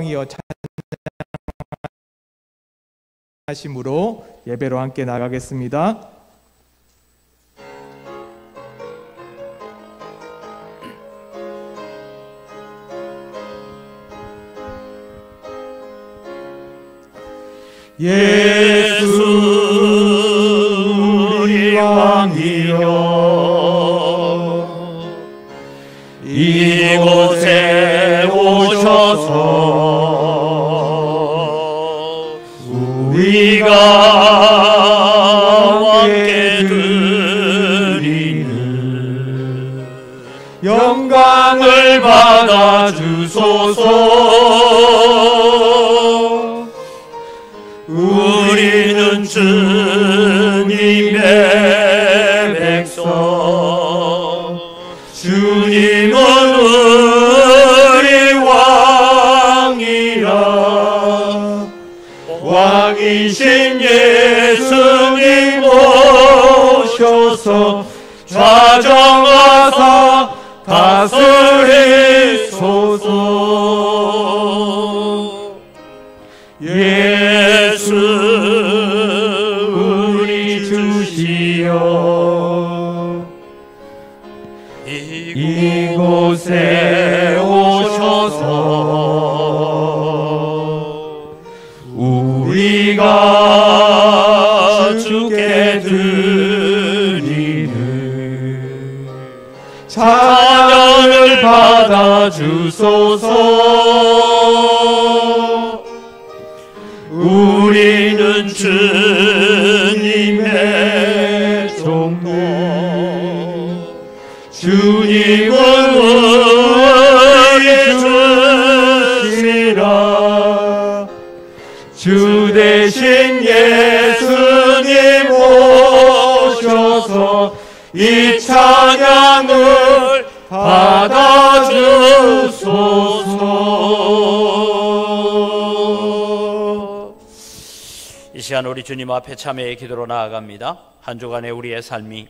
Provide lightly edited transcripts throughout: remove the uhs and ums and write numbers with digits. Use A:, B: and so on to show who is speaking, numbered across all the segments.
A: 이어 찬양하심으로 예배로 함께 나가겠습니다.
B: 예수 우리 왕이여, 이곳에 오셔서 우리가 함께 드리는 영광을 받아 주소서. 우리는 주님의 백성, 주님은 우리 왕이라. 왕이신 예수님 오셔서 좌정하사 다스리소서. 예수 우리 주시여, 이곳에 오셔서 우리가 주께 드리는 찬양을 받아 주소서. 우리는 주님의 종들, 주님은 우리 주시라. 주 대신 예수님 오셔서 이 찬양을 받아주소서. 이 시간 우리 주님 앞에 참회의 기도로 나아갑니다. 한 주간의 우리의 삶이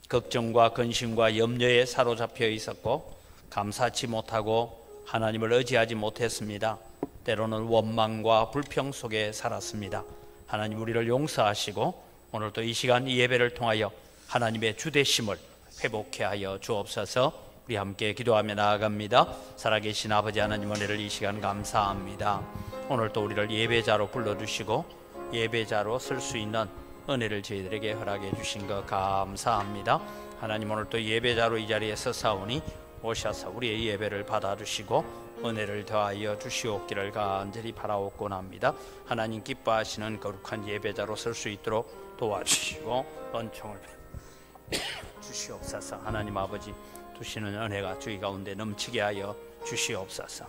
B: 걱정과 근심과 염려에 사로잡혀 있었고 감사치 못하고 하나님을 의지하지 못했습니다. 때로는 원망과 불평 속에 살았습니다. 하나님 우리를 용서하시고 오늘도 이 시간 이 예배를 통하여 하나님의 주되심을 회복케 하여 주옵소서. 우리 함께 기도하며 나아갑니다. 살아계신 아버지 하나님, 은혜를 이 시간 감사합니다. 오늘도 우리를 예배자로 불러주시고 예배자로 쓸 수 있는 은혜를 저희들에게 허락해 주신 것 감사합니다. 하나님, 오늘 또 예배자로 이 자리에 서사오니 오셔서 우리의 예배를 받아주시고 은혜를 더하여 주시옵기를 간절히 바라옵곤 합니다. 하나님 기뻐하시는 거룩한 예배자로 쓸 수 있도록 도와주시고 은총을 주시옵소서. 하나님 아버지, 주시는 은혜가 저희 가운데 넘치게 하여 주시옵소서.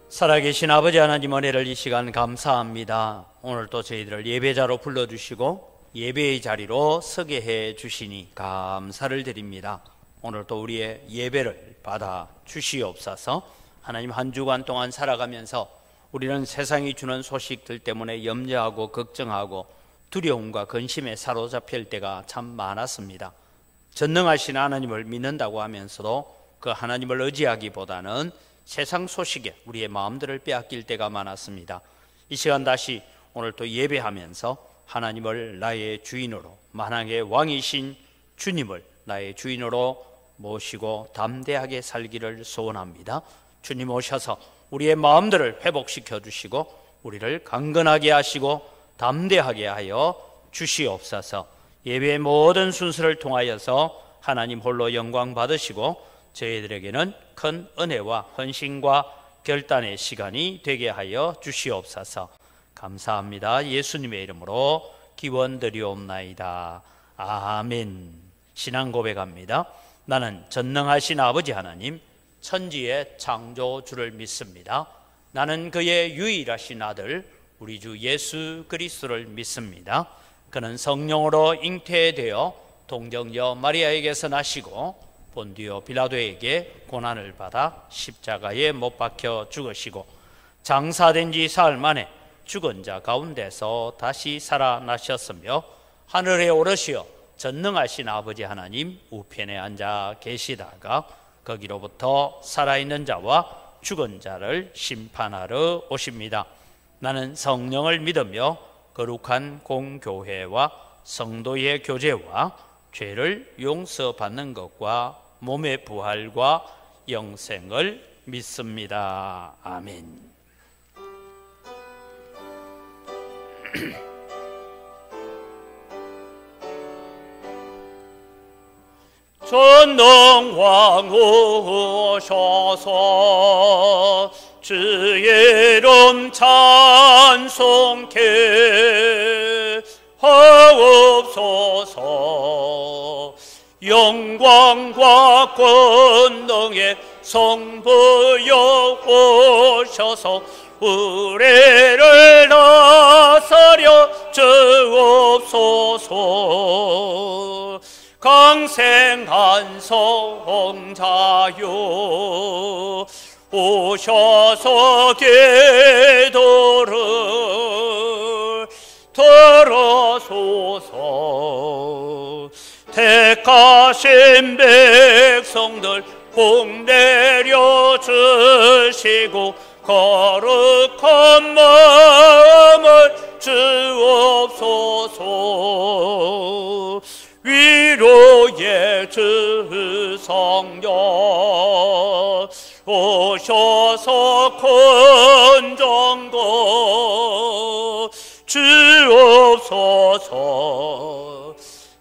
B: 살아계신 아버지 하나님, 은혜를 이 시간 감사합니다. 오늘 또 저희들을 예배자로 불러주시고 예배의 자리로 서게 해 주시니 감사를 드립니다. 오늘 또 우리의 예배를 받아 주시옵소서. 하나님, 한 주간 동안 살아가면서 우리는 세상이 주는 소식들 때문에 염려하고 걱정하고 두려움과 근심에 사로잡힐 때가 참 많았습니다. 전능하신 하나님을 믿는다고 하면서도 그 하나님을 의지하기보다는 세상 소식에 우리의 마음들을 빼앗길 때가 많았습니다. 이 시간 다시 오늘 또 예배하면서 하나님을 나의 주인으로, 만왕의 왕이신 주님을 나의 주인으로 모시고 담대하게 살기를 소원합니다. 주님 오셔서 우리의 마음들을 회복시켜 주시고 우리를 강건하게 하시고 담대하게 하여 주시옵소서. 예배의 모든 순서를 통하여서 하나님 홀로 영광 받으시고 저희들에게는 큰 은혜와 헌신과 결단의 시간이 되게 하여 주시옵소서. 감사합니다. 예수님의 이름으로 기원드리옵나이다. 아멘. 신앙 고백합니다. 나는 전능하신 아버지 하나님, 천지의 창조주를 믿습니다. 나는 그의 유일하신 아들 우리 주 예수 그리스도를 믿습니다. 그는 성령으로 잉태되어 동정녀 마리아에게서 나시고 본디오 빌라도에게 고난을 받아 십자가에 못 박혀 죽으시고 장사된 지 사흘 만에 죽은 자 가운데서 다시 살아나셨으며 하늘에 오르시어 전능하신 아버지 하나님 우편에 앉아 계시다가 거기로부터 살아있는 자와 죽은 자를 심판하러 오십니다. 나는 성령을 믿으며 거룩한 공교회와 성도의 교제와 죄를 용서받는 것과 몸의 부활과 영생을 믿습니다. 아멘. 전능왕 오셔서 주의 이름 찬송케 하옵소서. 영광과 권능의 성부여 오셔서 우리를 나서려 주옵소서. 강생한 성자여 오셔서 기도를 들어소서. 택하신 백성들 복 내려 주시고 거룩한 마음을 주옵소서. 위로의 주 성령 오셔서 권정고 주옵소서.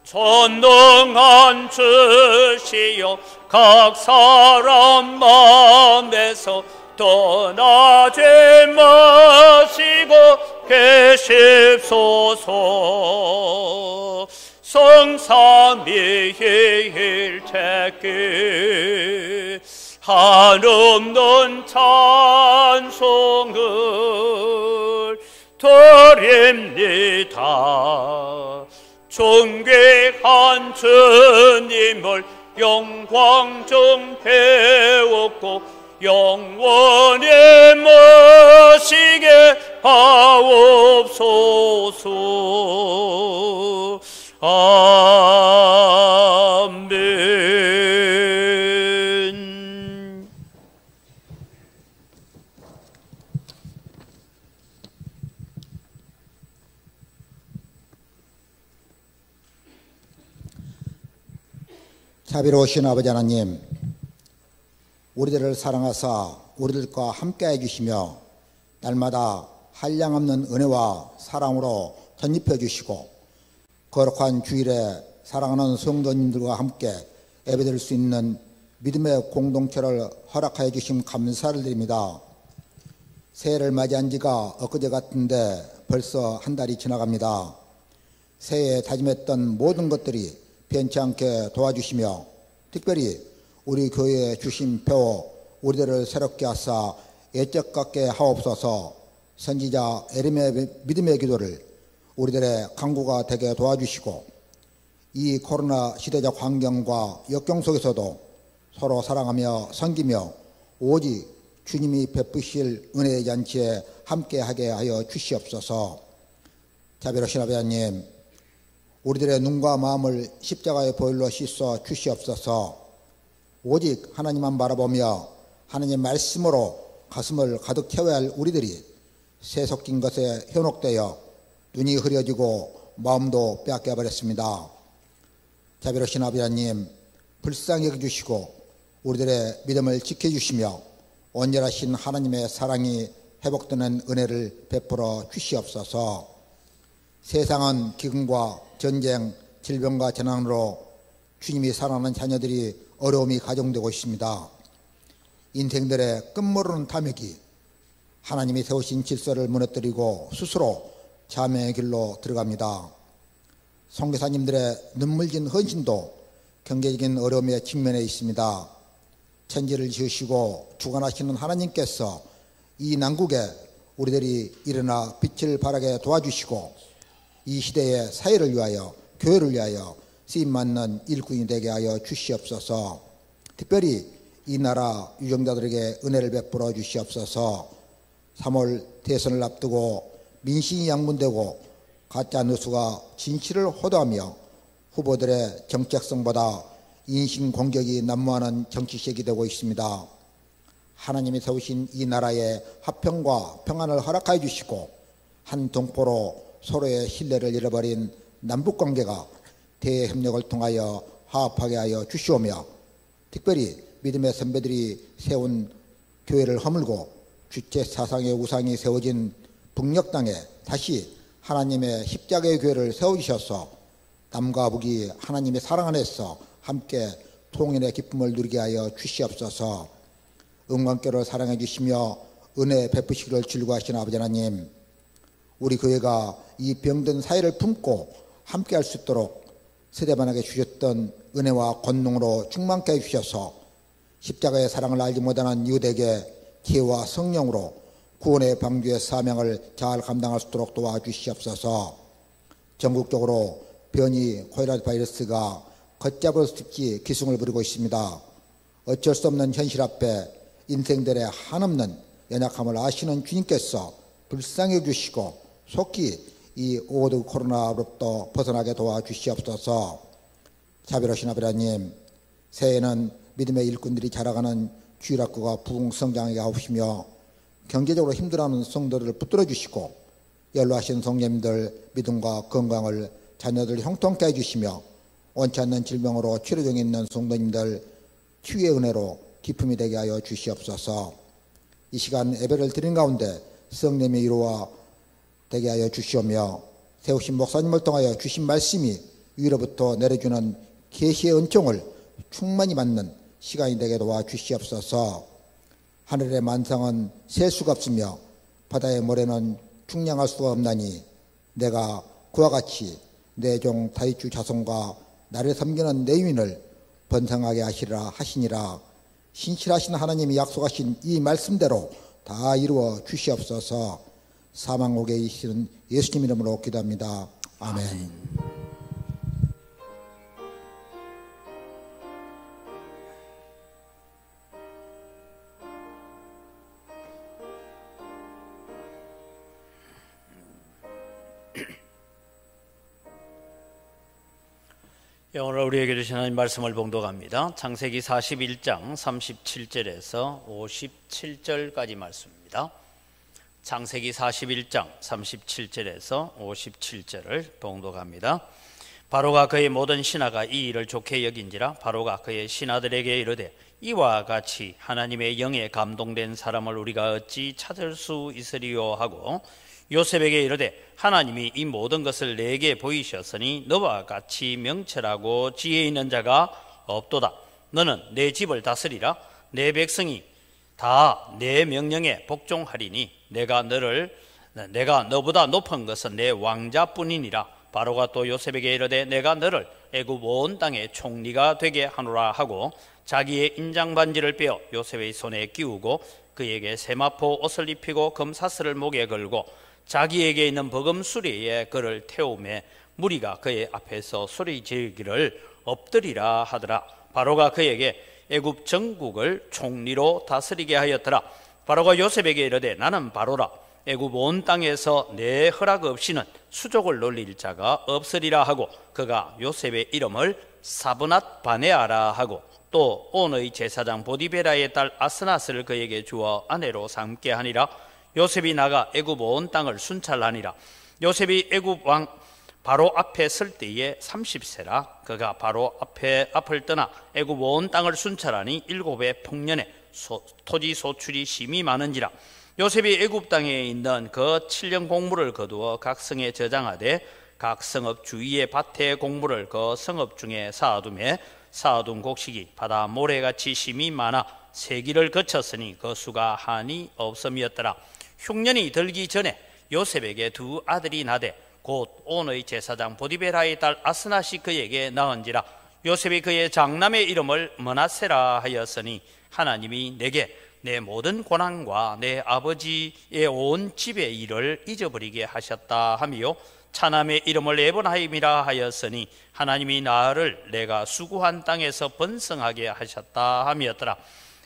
B: 전능한 주시여 각 사람 마음에서 떠나지 마시고 계십소서. 성삼위일 택기 한없는 찬송을 드립니다. 존귀한 주님을 영광 중 배웠고 영원히 모시게 하옵소서. 아멘.
C: 자비로우신 아버지 하나님, 우리들을 사랑하사 우리들과 함께 해주시며 날마다 한량없는 은혜와 사랑으로 전입해 주시고 거룩한 주일에 사랑하는 성도님들과 함께 예배드릴 수 있는 믿음의 공동체를 허락하여 주신 감사를 드립니다. 새해를 맞이한 지가 엊그제 같은데 벌써 한 달이 지나갑니다. 새해에 다짐했던 모든 것들이 변치 않게 도와주시며 특별히 우리 교회에 주신 표 우리들을 새롭게 하사 예적 같게 하옵소서. 선지자 에레미야의 믿음의 기도를 우리들의 강구가 되게 도와주시고 이 코로나 시대적 환경과 역경 속에서도 서로 사랑하며 섬기며 오직 주님이 베푸실 은혜의 잔치에 함께하게 하여 주시옵소서. 자비로우신 아버지 하나님, 우리들의 눈과 마음을 십자가의 보혈로 씻어 주시옵소서. 오직 하나님만 바라보며 하나님의 말씀으로 가슴을 가득 채워야 할 우리들이 세속적인 것에 현혹되어 눈이 흐려지고 마음도 빼앗겨버렸습니다. 자비로우신 아버지 하나님, 불쌍히 여겨주시고 우리들의 믿음을 지켜주시며 온전하신 하나님의 사랑이 회복되는 은혜를 베풀어 주시옵소서. 세상은 기근과 전쟁, 질병과 재난으로 주님이 사랑하는 자녀들이 어려움이 가중되고 있습니다. 인생들의 끝모르는 탐욕이 하나님이 세우신 질서를 무너뜨리고 스스로 자명의 길로 들어갑니다. 선교사님들의 눈물진 헌신도 경제적인 어려움에 직면해 있습니다. 천지를 지으시고 주관하시는 하나님께서 이 난국에 우리들이 일어나 빛을 발하게 도와주시고 이 시대의 사회를 위하여 교회를 위하여 쓰임맞는 일꾼이 되게 하여 주시옵소서. 특별히 이 나라 유정자들에게 은혜를 베풀어 주시옵소서. 3월 대선을 앞두고 민심이 양분되고 가짜 뉴스가 진실을 호도하며 후보들의 정책성보다 인신공격이 난무하는 정치시국이 되고 있습니다. 하나님이 세우신 이 나라에 화평과 평안을 허락하여 주시고 한 동포로 서로의 신뢰를 잃어버린 남북관계가 대협력을 통하여 화합하게 하여 주시오며, 특별히 믿음의 선배들이 세운 교회를 허물고 주체 사상의 우상이 세워진 북녘 땅에 다시 하나님의 십자가의 교회를 세워주셔서 남과 북이 하나님의 사랑 안에서 함께 통일의 기쁨을 누리게 하여 주시옵소서. 은광교를 사랑해 주시며 은혜 베푸시기를 즐거워하시는 아버지 하나님, 우리 교회가 이 병든 사회를 품고 함께 할 수 있도록 세대만에게 주셨던 은혜와 권능으로 충만케 해주셔서 십자가의 사랑을 알지 못하는 이웃에게 기회와 성령으로 구원의 방주의 사명을 잘 감당할 수 있도록 도와주시옵소서. 전국적으로 변이 코로나 바이러스가 걷잡을 수 없이 기승을 부리고 있습니다. 어쩔 수 없는 현실 앞에 인생들의 한없는 연약함을 아시는 주님께서 불쌍해 주시고 속히 이 오드 코로나로부터 벗어나게 도와주시옵소서. 자비로우신 아버지 하나님, 새해에는 믿음의 일꾼들이 자라가는 주일학교가 부흥성장하게 하시며 경제적으로 힘들어하는 성도들을 붙들어 주시고 연로하신 성령님들 믿음과 건강을 자녀들 형통케 해주시며 원치 않는 질병으로 치료 중에 있는 성도님들 치유의 은혜로 기쁨이 되게 하여 주시옵소서. 이 시간 예배를 드린 가운데 성령의 이루와 되게 하여 주시오며 세우신 목사님을 통하여 주신 말씀이 위로부터 내려주는 계시의 은총을 충만히 받는 시간이 되게 도와주시옵소서. 하늘의 만상은 셀 수가 없으며 바다의 모래는 충량할 수가 없나니 내가 그와 같이 내 종 다윗주 자손과 나를 섬기는 내 유인을 번성하게 하시니라. 신실하신 하나님이 약속하신 이 말씀대로 다 이루어 주시옵소서. 사망옥에 계시는 예수님 이름으로 기도합니다. 아멘.
B: 오늘 우리에게 주신 하나님 말씀을 봉독합니다. 창세기 41장 37절에서 57절까지 말씀입니다. 창세기 41장 37절에서 57절을 봉독합니다. 바로가 그의 모든 신하가 이 일을 좋게 여긴지라. 바로가 그의 신하들에게 이르되 이와 같이 하나님의 영에 감동된 사람을 우리가 어찌 찾을 수 있으리요 하고 요셉에게 이르되 하나님이 이 모든 것을 내게 보이셨으니 너와 같이 명철하고 지혜 있는 자가 없도다. 너는 내 집을 다스리라. 내 백성이 다 내 명령에 복종하리니 내가 너보다 높은 것은 내 왕자뿐이니라. 바로가 또 요셉에게 이르되 내가 너를 애굽 온 땅의 총리가 되게 하노라 하고 자기의 인장 반지를 빼어 요셉의 손에 끼우고 그에게 세마포 옷을 입히고 금사슬을 목에 걸고 자기에게 있는 버금 수레에 그를 태우매 무리가 그의 앞에서 소리 지르기를 엎드리라 하더라. 바로가 그에게 애굽 전국을 총리로 다스리게 하였더라. 바로가 요셉에게 이르되 나는 바로라. 애굽 온 땅에서 내 허락 없이는 수족을 놀릴 자가 없으리라 하고 그가 요셉의 이름을 사브낫 바네아라 하고 또 온의 제사장 보디베라의 딸 아스낫을 그에게 주어 아내로 삼게 하니라. 요셉이 나가 애굽 온 땅을 순찰하니라. 요셉이 애굽 왕 바로 앞에 설 때에 30세라. 그가 바로 앞을 떠나 애굽 온 땅을 순찰하니 7해 풍년에 토지 소출이 심히 많은지라. 요셉이 애굽 땅에 있는 그 7년 곡물을 거두어 각 성에 저장하되 각 성읍 주위의 밭의 곡물을 그 성읍 중에 쌓아두매 쌓아둔 곡식이 바다 모래같이 심히 많아 세기를 거쳤으니 그 수가 한이 없음이었더라. 흉년이 들기 전에 요셉에게 두 아들이 나되 곧 온의 제사장 보디베라의 딸 아스낫이 그에게 낳은지라. 요셉이 그의 장남의 이름을 므낫세라 하였으니 하나님이 내게 내 모든 고난과 내 아버지의 온 집의 일을 잊어버리게 하셨다 하며 차남의 이름을 에브라임이라 하였으니 하나님이 나를 내가 수고한 땅에서 번성하게 하셨다 함이었더라.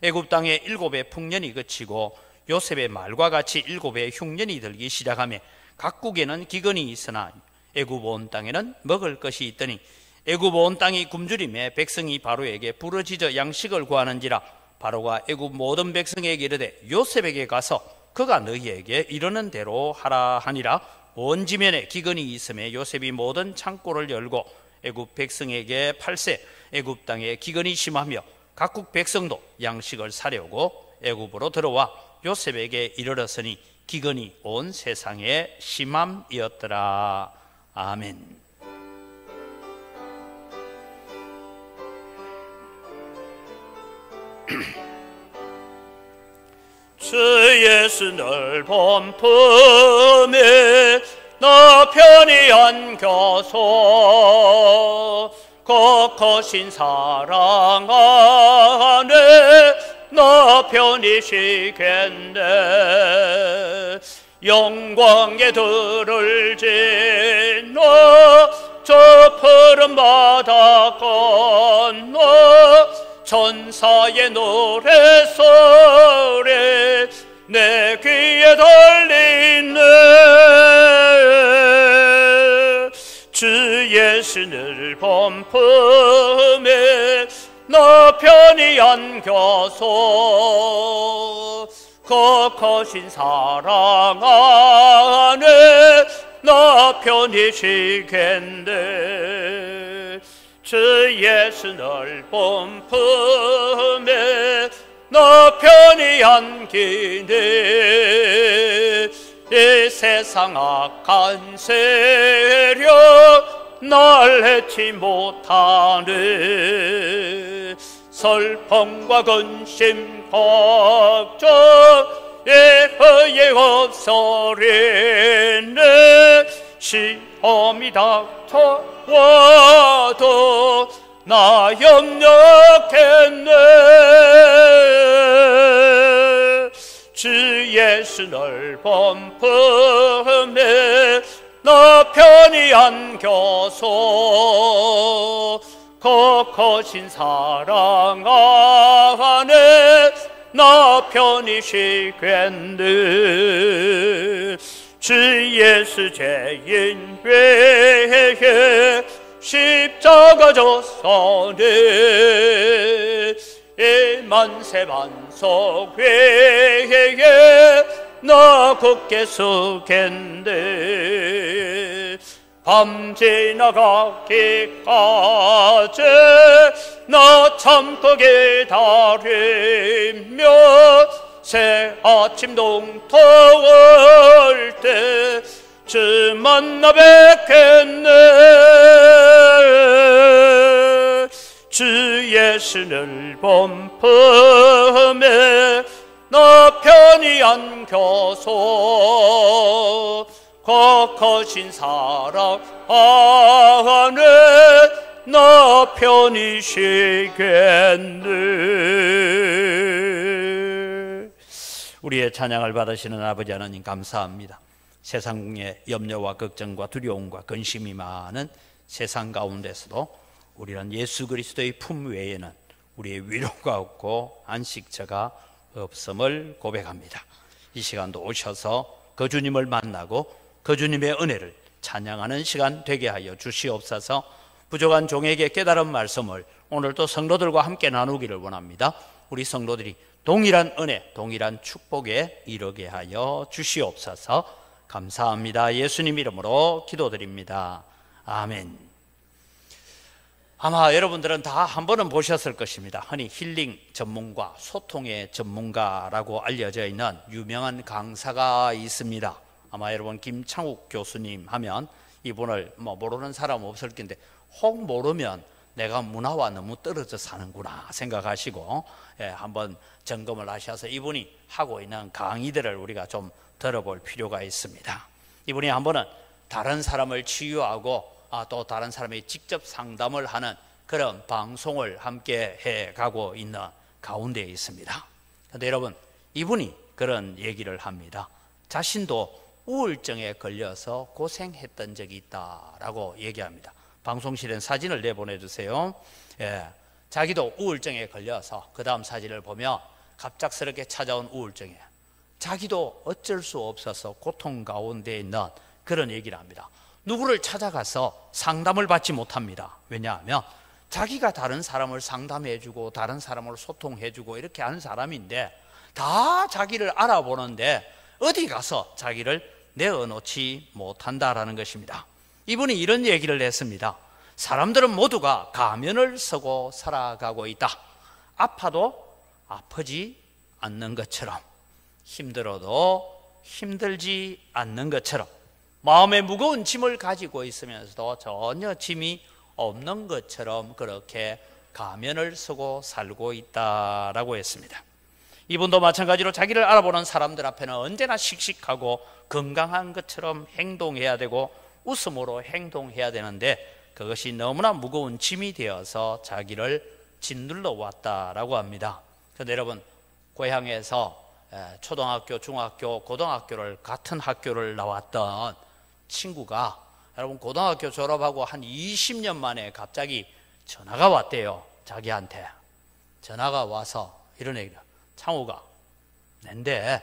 B: 애굽 땅에 7해 풍년이 그치고 요셉의 말과 같이 7해 흉년이 들기 시작하며 각국에는 기근이 있으나 애굽 온 땅에는 먹을 것이 있더니 애굽 온 땅이 굶주림에 백성이 바로에게 부르짖어 양식을 구하는지라. 바로가 애굽 모든 백성에게 이르되 요셉에게 가서 그가 너희에게 이르는 대로 하라 하니라. 온 지면에 기근이 있음에 요셉이 모든 창고를 열고 애굽 백성에게 팔세. 애굽 땅에 기근이 심하며 각국 백성도 양식을 사려고 애굽으로 들어와 요셉에게 이르렀으니 기근이 온 세상에 심함이었더라. 아멘. 주 예수 늘 범품에 너 편히 안겨서 거커신 사랑 안에 너 편히 쉬겠네. 영광에 들을 지너 저 푸른 바다 건너 천사의 노래소리 내 귀에 들리네. 주 예수를 범품에 너 편히 안겨서 거커신 사랑 안에 너 편히 쉬겠네. 주 예수를 범품에 너 편히 안기네. 이 세상 악한 세력 날 해치 못하네. 슬픔과 근심 걱정 예허에 없어리네. 시험이 닥쳐와도 나 염려했네. 주 예수를 범품에 너 편히 안겨서 거커신 사랑 안에 너 편히 쉬겠네. 주 예수 죄인 외에 십자가 졌사네. 이 만세 만석 외에 너 굳게 서겠네. 밤 지나가기까지 너 참고 기다리며 새 아침 동토할 때 주 만나 뵙겠네. 주 예수를 범품에 너 편히 안겨서 거커신 사랑 안에 너 편히 쉬겠네. 우리의 찬양을 받으시는 아버지 하나님 감사합니다. 세상의 염려와 걱정과 두려움과 근심이 많은 세상 가운데서도 우리는 예수 그리스도의 품 외에는 우리의 위로가 없고 안식처가 없음을 고백합니다. 이 시간도 오셔서 그 주님을 만나고 그 주님의 은혜를 찬양하는 시간 되게 하여 주시옵소서. 부족한 종에게 깨달은 말씀을 오늘도 성도들과 함께 나누기를 원합니다. 우리 성도들이 동일한 은혜, 동일한 축복에 이르게 하여 주시옵소서. 감사합니다. 예수님 이름으로 기도드립니다. 아멘. 아마 여러분들은 다 한 번은 보셨을 것입니다. 흔히 힐링 전문가, 소통의 전문가라고 알려져 있는 유명한 강사가 있습니다. 아마 여러분 김창욱 교수님 하면 이분을 모르는 사람 없을 텐데 혹 모르면 내가 문화와 너무 떨어져 사는구나 생각하시고 한번 점검을 하셔서 이분이 하고 있는 강의들을 우리가 좀 들어볼 필요가 있습니다. 이분이 한 번은 다른 사람을 치유하고 또 다른 사람이 직접 상담을 하는 그런 방송을 함께 해가고 있는 가운데 있습니다. 그런데 여러분 이분이 그런 얘기를 합니다. 자신도 우울증에 걸려서 고생했던 적이 있다라고 얘기합니다. 방송실엔 사진을 내보내주세요. 자기도 우울증에 걸려서 그 다음 사진을 보면 갑작스럽게 찾아온 우울증이에요. 자기도 어쩔 수 없어서 고통 가운데 있는 그런 얘기를 합니다. 누구를 찾아가서 상담을 받지 못합니다. 왜냐하면 자기가 다른 사람을 상담해주고 다른 사람을 소통해주고 이렇게 하는 사람인데 다 자기를 알아보는데 어디 가서 자기를 내어놓지 못한다라는 것입니다. 이분이 이런 얘기를 했습니다. 사람들은 모두가 가면을 쓰고 살아가고 있다. 아파도 아프지 않는 것처럼, 힘들어도 힘들지 않는 것처럼, 마음에 무거운 짐을 가지고 있으면서도 전혀 짐이 없는 것처럼 그렇게 가면을 쓰고 살고 있다라고 했습니다. 이분도 마찬가지로 자기를 알아보는 사람들 앞에는 언제나 씩씩하고 건강한 것처럼 행동해야 되고 웃음으로 행동해야 되는데 그것이 너무나 무거운 짐이 되어서 자기를 짓눌러 왔다라고 합니다. 그런데 여러분, 고향에서 초등학교, 중학교, 고등학교를 같은 학교를 나왔던 친구가 여러분 고등학교 졸업하고 한 20년 만에 갑자기 전화가 왔대요. 자기한테 전화가 와서 이런 얘기를, 창우가, 낸데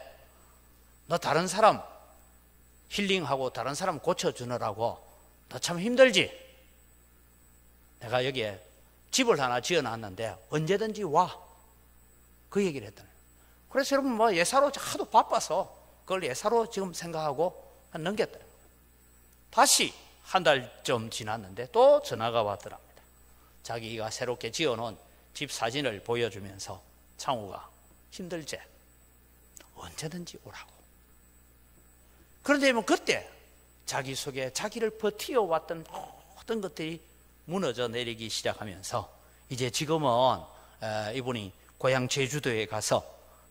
B: 너 다른 사람 힐링하고 다른 사람 고쳐주느라고 너 참 힘들지? 내가 여기에 집을 하나 지어놨는데 언제든지 와. 그 얘기를 했더니, 그래서 여러분 뭐 예사로 하도 바빠서 그걸 예사로 지금 생각하고 넘겼다. 다시 한 달쯤 지났는데 또 전화가 왔더랍니다. 자기가 새롭게 지어놓은 집 사진을 보여주면서, 창우가 힘들지? 언제든지 오라고. 그런데 뭐 그때 자기 속에 자기를 버티어왔던 모든 것들이 무너져 내리기 시작하면서 이제 지금은 이분이 고향 제주도에 가서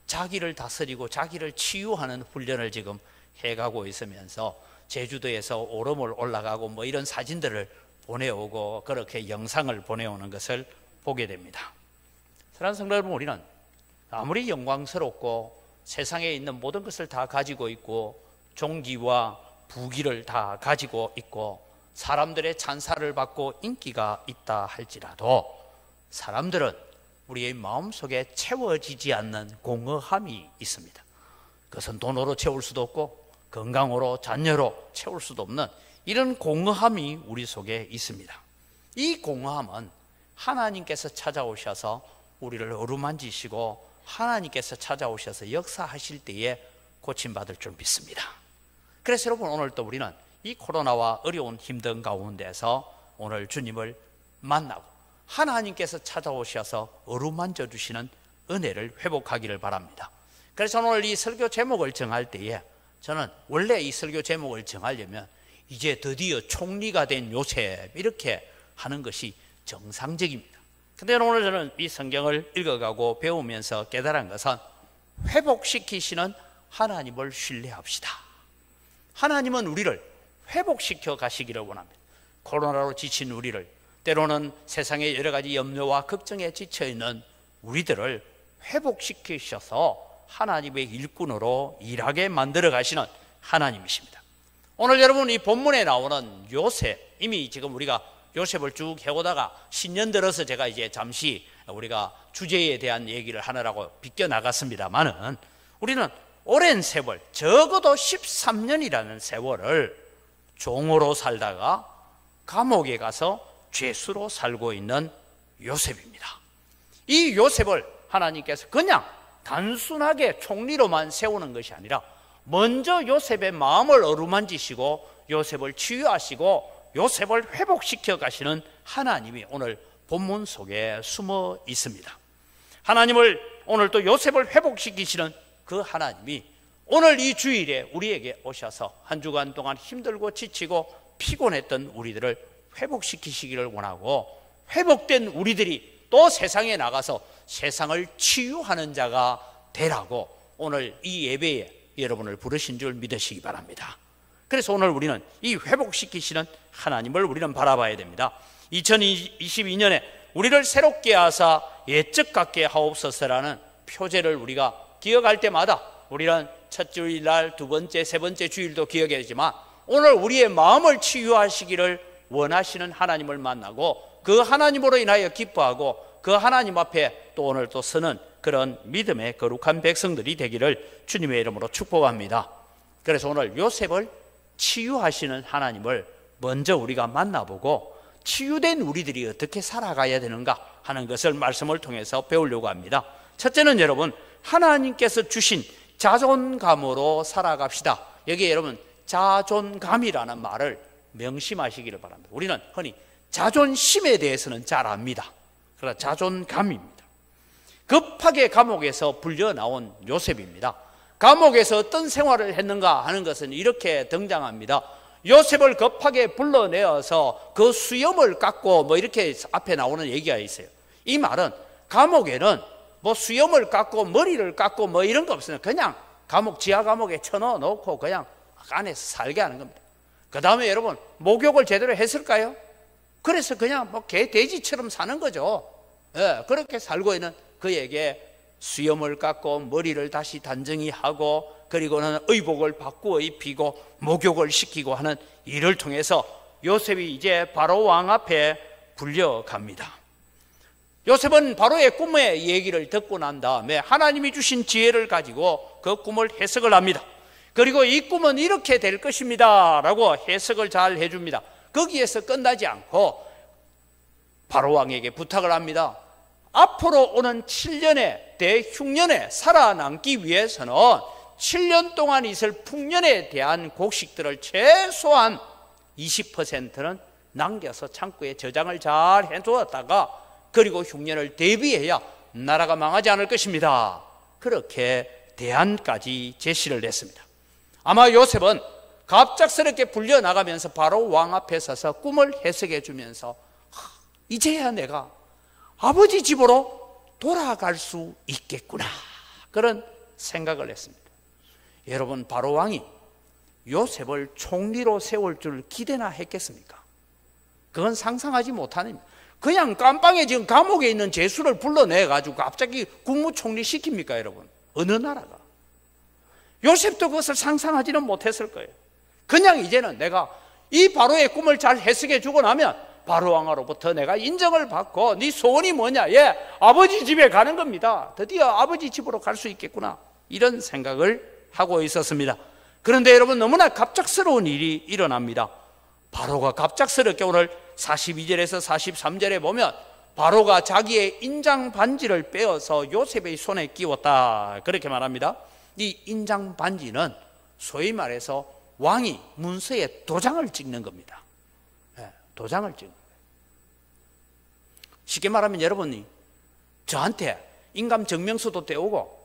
B: 자기를 다스리고 자기를 치유하는 훈련을 지금 해가고 있으면서 제주도에서 오름을 올라가고 뭐 이런 사진들을 보내오고 그렇게 영상을 보내오는 것을 보게 됩니다. 사랑하는 성도 여러분, 우리는 아무리 영광스럽고 세상에 있는 모든 것을 다 가지고 있고 종기와 부귀를 다 가지고 있고 사람들의 찬사를 받고 인기가 있다 할지라도 사람들은 우리의 마음속에 채워지지 않는 공허함이 있습니다. 그것은 돈으로 채울 수도 없고 건강으로, 자녀로 채울 수도 없는 이런 공허함이 우리 속에 있습니다. 이 공허함은 하나님께서 찾아오셔서 우리를 어루만지시고 하나님께서 찾아오셔서 역사하실 때에 고침받을 줄 믿습니다. 그래서 여러분, 오늘 또 우리는 이 코로나와 어려운 힘든 가운데서 오늘 주님을 만나고 하나님께서 찾아오셔서 어루만져 주시는 은혜를 회복하기를 바랍니다. 그래서 오늘 이 설교 제목을 정할 때에 저는 원래 이 설교 제목을 정하려면 이제 드디어 총리가 된 요셉 이렇게 하는 것이 정상적입니다. 근데 오늘 저는 이 성경을 읽어가고 배우면서 깨달은 것은 회복시키시는 하나님을 신뢰합시다. 하나님은 우리를 회복시켜 가시기를 원합니다. 코로나로 지친 우리를, 때로는 세상의 여러 가지 염려와 걱정에 지쳐있는 우리들을 회복시키셔서 하나님의 일꾼으로 일하게 만들어 가시는 하나님이십니다. 오늘 여러분, 이 본문에 나오는 요셉, 이미 지금 우리가 요셉을 쭉 해오다가 신년 들어서 제가 이제 잠시 우리가 주제에 대한 얘기를 하느라고 비껴 나갔습니다만은 우리는 오랜 세월, 적어도 13년이라는 세월을 종으로 살다가 감옥에 가서 죄수로 살고 있는 요셉입니다. 이 요셉을 하나님께서 그냥 단순하게 총리로만 세우는 것이 아니라 먼저 요셉의 마음을 어루만지시고 요셉을 치유하시고 요셉을 회복시켜 가시는 하나님이 오늘 본문 속에 숨어 있습니다. 하나님을 오늘 또 요셉을 회복시키시는 그 하나님이 오늘 이 주일에 우리에게 오셔서 한 주간 동안 힘들고 지치고 피곤했던 우리들을 회복시키시기를 원하고, 회복된 우리들이 또 세상에 나가서 세상을 치유하는 자가 되라고 오늘 이 예배에 여러분을 부르신 줄 믿으시기 바랍니다. 그래서 오늘 우리는 이 회복시키시는 하나님을 우리는 바라봐야 됩니다. 2022년에 우리를 새롭게 하사 옛적 같게 하옵소서라는 표제를 우리가 기억할 때마다 우리는 첫 주일날, 두 번째, 세 번째 주일도 기억해야 되지만 오늘 우리의 마음을 치유하시기를 원하시는 하나님을 만나고 그 하나님으로 인하여 기뻐하고 그 하나님 앞에 또 오늘 또 서는 그런 믿음의 거룩한 백성들이 되기를 주님의 이름으로 축복합니다. 그래서 오늘 요셉을 치유하시는 하나님을 먼저 우리가 만나보고 치유된 우리들이 어떻게 살아가야 되는가 하는 것을 말씀을 통해서 배우려고 합니다. 첫째는 여러분, 하나님께서 주신 자존감으로 살아갑시다. 여기에 여러분 자존감이라는 말을 명심하시기를 바랍니다. 우리는 흔히 자존심에 대해서는 잘 압니다. 그러나 자존감입니다. 급하게 감옥에서 불려 나온 요셉입니다. 감옥에서 어떤 생활을 했는가 하는 것은 이렇게 등장합니다. 요셉을 급하게 불러내어서 그 수염을 깎고 뭐 이렇게 앞에 나오는 얘기가 있어요. 이 말은 감옥에는 뭐 수염을 깎고 머리를 깎고 뭐 이런 거 없어요. 그냥 감옥, 지하 감옥에 쳐넣어 놓고 그냥 안에서 살게 하는 겁니다. 그 다음에 여러분, 목욕을 제대로 했을까요? 그래서 그냥 뭐 개, 돼지처럼 사는 거죠. 예, 그렇게 살고 있는 그에게 수염을 깎고 머리를 다시 단정히 하고 그리고는 의복을 바꾸어 입히고 목욕을 시키고 하는 일을 통해서 요셉이 이제 바로 왕 앞에 불려갑니다. 요셉은 바로의 꿈의 얘기를 듣고 난 다음에 하나님이 주신 지혜를 가지고 그 꿈을 해석을 합니다. 그리고 이 꿈은 이렇게 될 것입니다 라고 해석을 잘 해줍니다. 거기에서 끝나지 않고 바로 왕에게 부탁을 합니다. 앞으로 오는 7년의 대흉년에 살아남기 위해서는 7년 동안 있을 풍년에 대한 곡식들을 최소한 20%는 남겨서 창고에 저장을 잘 해두었다가 그리고 흉년을 대비해야 나라가 망하지 않을 것입니다. 그렇게 대안까지 제시를 했습니다. 아마 요셉은 갑작스럽게 불려나가면서 바로 왕 앞에 서서 꿈을 해석해 주면서 이제야 내가 아버지 집으로 돌아갈 수 있겠구나, 그런 생각을 했습니다. 여러분, 바로 왕이 요셉을 총리로 세울 줄 기대나 했겠습니까? 그건 상상하지 못하는, 그냥 깜빵에 지금 감옥에 있는 죄수를 불러내가지고 갑자기 국무총리 시킵니까 여러분? 어느 나라가? 요셉도 그것을 상상하지는 못했을 거예요. 그냥 이제는 내가 이 바로의 꿈을 잘 해석해 주고 나면 바로 왕으로부터 내가 인정을 받고 네 소원이 뭐냐? 예, 아버지 집에 가는 겁니다. 드디어 아버지 집으로 갈 수 있겠구나, 이런 생각을 하고 있었습니다. 그런데 여러분, 너무나 갑작스러운 일이 일어납니다. 바로가 갑작스럽게 오늘 42절에서 43절에 보면 바로가 자기의 인장 반지를 빼어서 요셉의 손에 끼웠다, 그렇게 말합니다. 이 인장 반지는 소위 말해서 왕이 문서에 도장을 찍는 겁니다. 도장을 찍는 거예요. 쉽게 말하면 여러분이 저한테 인감 증명서도 떼오고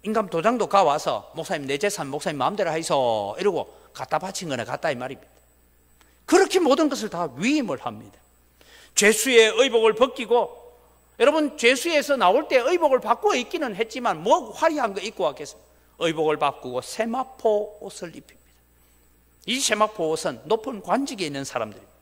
B: 인감 도장도 가와서 목사님 내 재산 목사님 마음대로 하이소 이러고 갖다 바친 거나 같다 이 말입니다. 그렇게 모든 것을 다 위임을 합니다. 죄수의 의복을 벗기고, 여러분 죄수에서 나올 때 의복을 바꾸어 입기는 했지만 뭐 화려한 거 입고 왔겠습니까? 의복을 바꾸고 세마포 옷을 입힙니다. 이 세마포 옷은 높은 관직에 있는 사람들입니다.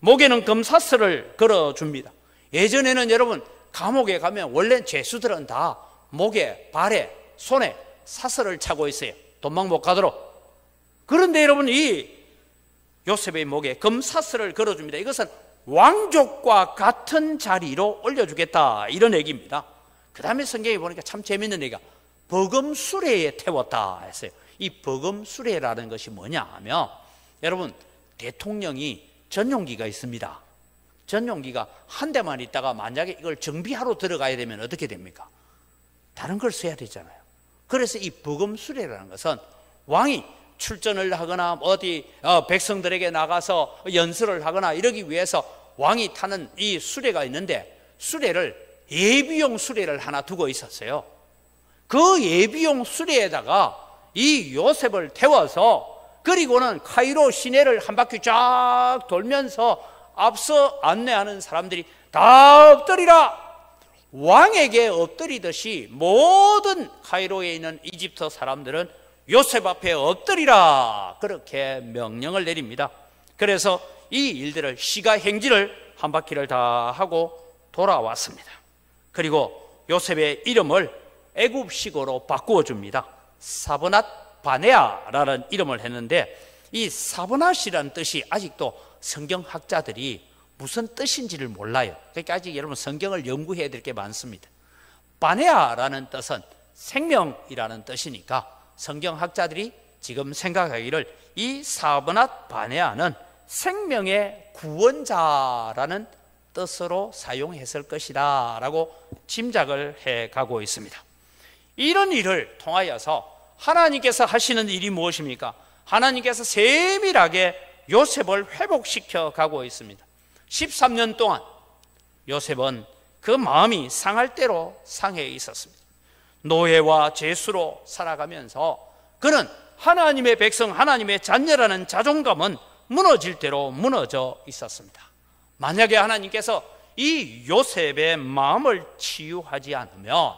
B: 목에는 금사슬을 걸어줍니다. 예전에는 여러분 감옥에 가면 원래 죄수들은 다 목에, 발에, 손에 사슬을 차고 있어요. 도망 못 가도록. 그런데 여러분, 이 요셉의 목에 금사슬을 걸어줍니다. 이것은 왕족과 같은 자리로 올려주겠다, 이런 얘기입니다. 그 다음에 성경에 보니까 참 재밌는 얘기가 버금수레에 태웠다 했어요. 이 버금수레라는 것이 뭐냐 하면, 여러분 대통령이 전용기가 있습니다. 전용기가 한 대만 있다가 만약에 이걸 정비하러 들어가야 되면 어떻게 됩니까? 다른 걸 써야 되잖아요. 그래서 이 버금수레라는 것은 왕이 출전을 하거나 어디 백성들에게 나가서 연설을 하거나 이러기 위해서 왕이 타는 이 수레가 있는데, 수레를 예비용 수레를 하나 두고 있었어요. 그 예비용 수레에다가 이 요셉을 태워서 그리고는 카이로 시내를 한 바퀴 쫙 돌면서 앞서 안내하는 사람들이 다 엎드리라, 왕에게 엎드리듯이 모든 카이로에 있는 이집트 사람들은 요셉 앞에 엎드리라, 그렇게 명령을 내립니다. 그래서 이 일들을 시가 행진을 한 바퀴를 다 하고 돌아왔습니다. 그리고 요셉의 이름을 애굽식으로 바꾸어 줍니다. 사브낫 바네아라는 이름을 했는데, 이 사브낫이라는 뜻이 아직도 성경학자들이 무슨 뜻인지를 몰라요. 그러니까 아직 여러분 성경을 연구해야 될 게 많습니다. 바네아라는 뜻은 생명이라는 뜻이니까 성경학자들이 지금 생각하기를 이 사브낫 바네아는 생명의 구원자라는 뜻으로 사용했을 것이다 라고 짐작을 해가고 있습니다. 이런 일을 통하여서 하나님께서 하시는 일이 무엇입니까? 하나님께서 세밀하게 요셉을 회복시켜 가고 있습니다. 13년 동안 요셉은 그 마음이 상할 대로 상해 있었습니다. 노예와 죄수로 살아가면서 그는 하나님의 백성, 하나님의 자녀라는 자존감은 무너질 대로 무너져 있었습니다. 만약에 하나님께서 이 요셉의 마음을 치유하지 않으면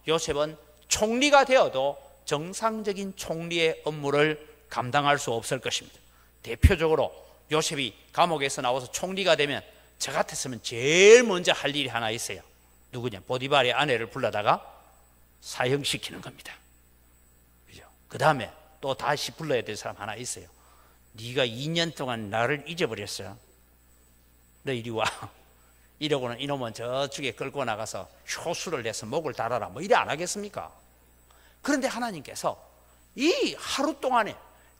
B: 요셉은 총리가 되어도 정상적인 총리의 업무를 감당할 수 없을 것입니다. 대표적으로 요셉이 감옥에서 나와서 총리가 되면 저 같았으면 제일 먼저 할 일이 하나 있어요. 누구냐? 보디발의 아내를 불러다가 사형시키는 겁니다. 그죠? 그 다음에 또 다시 불러야 될 사람 하나 있어요. 네가 2년 동안 나를 잊어버렸어. 너 이리 와. 이러고는 이놈은 저쪽에 끌고 나가서 효수를 내서 목을 달아라. 뭐 이래 안 하겠습니까? 그런데 하나님께서 이 하루 동안에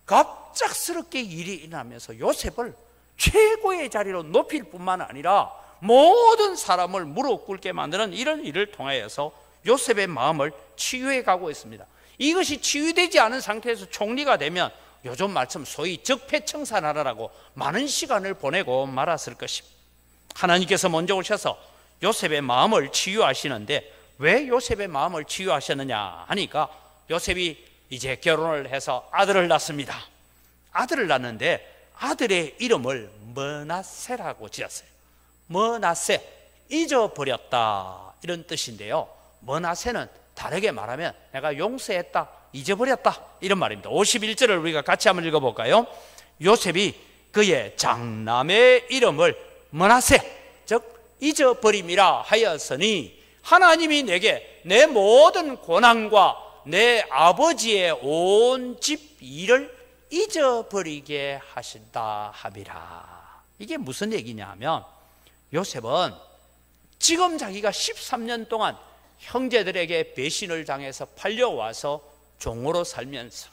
B: 갑작스럽게 일이 일어나면서 요셉을 최고의 자리로 높일 뿐만 아니라 모든 사람을 무릎 꿇게 만드는 이런 일을 통하여서 요셉의 마음을 치유해 가고 있습니다. 이것이 치유되지 않은 상태에서 총리가 되면 요즘 말씀 소위 적폐청산하라고 많은 시간을 보내고 말았을 것입니다. 하나님께서 먼저 오셔서 요셉의 마음을 치유하시는데 왜 요셉의 마음을 치유하셨느냐 하니까 요셉이 이제 결혼을 해서 아들을 낳습니다. 아들을 낳는데 아들의 이름을 므낫세라고 지었어요. 므낫세, 잊어버렸다 이런 뜻인데요. 므낫세는 다르게 말하면 내가 용서했다, 잊어버렸다 이런 말입니다. 51절을 우리가 같이 한번 읽어볼까요? 요셉이 그의 장남의 이름을 므낫세, 즉 잊어버림이라 하였으니 하나님이 내게 내 모든 고난과 내 아버지의 온 집 일을 잊어버리게 하신다 함이라. 이게 무슨 얘기냐 하면 요셉은 지금 자기가 13년 동안 형제들에게 배신을 당해서 팔려와서 종으로 살면서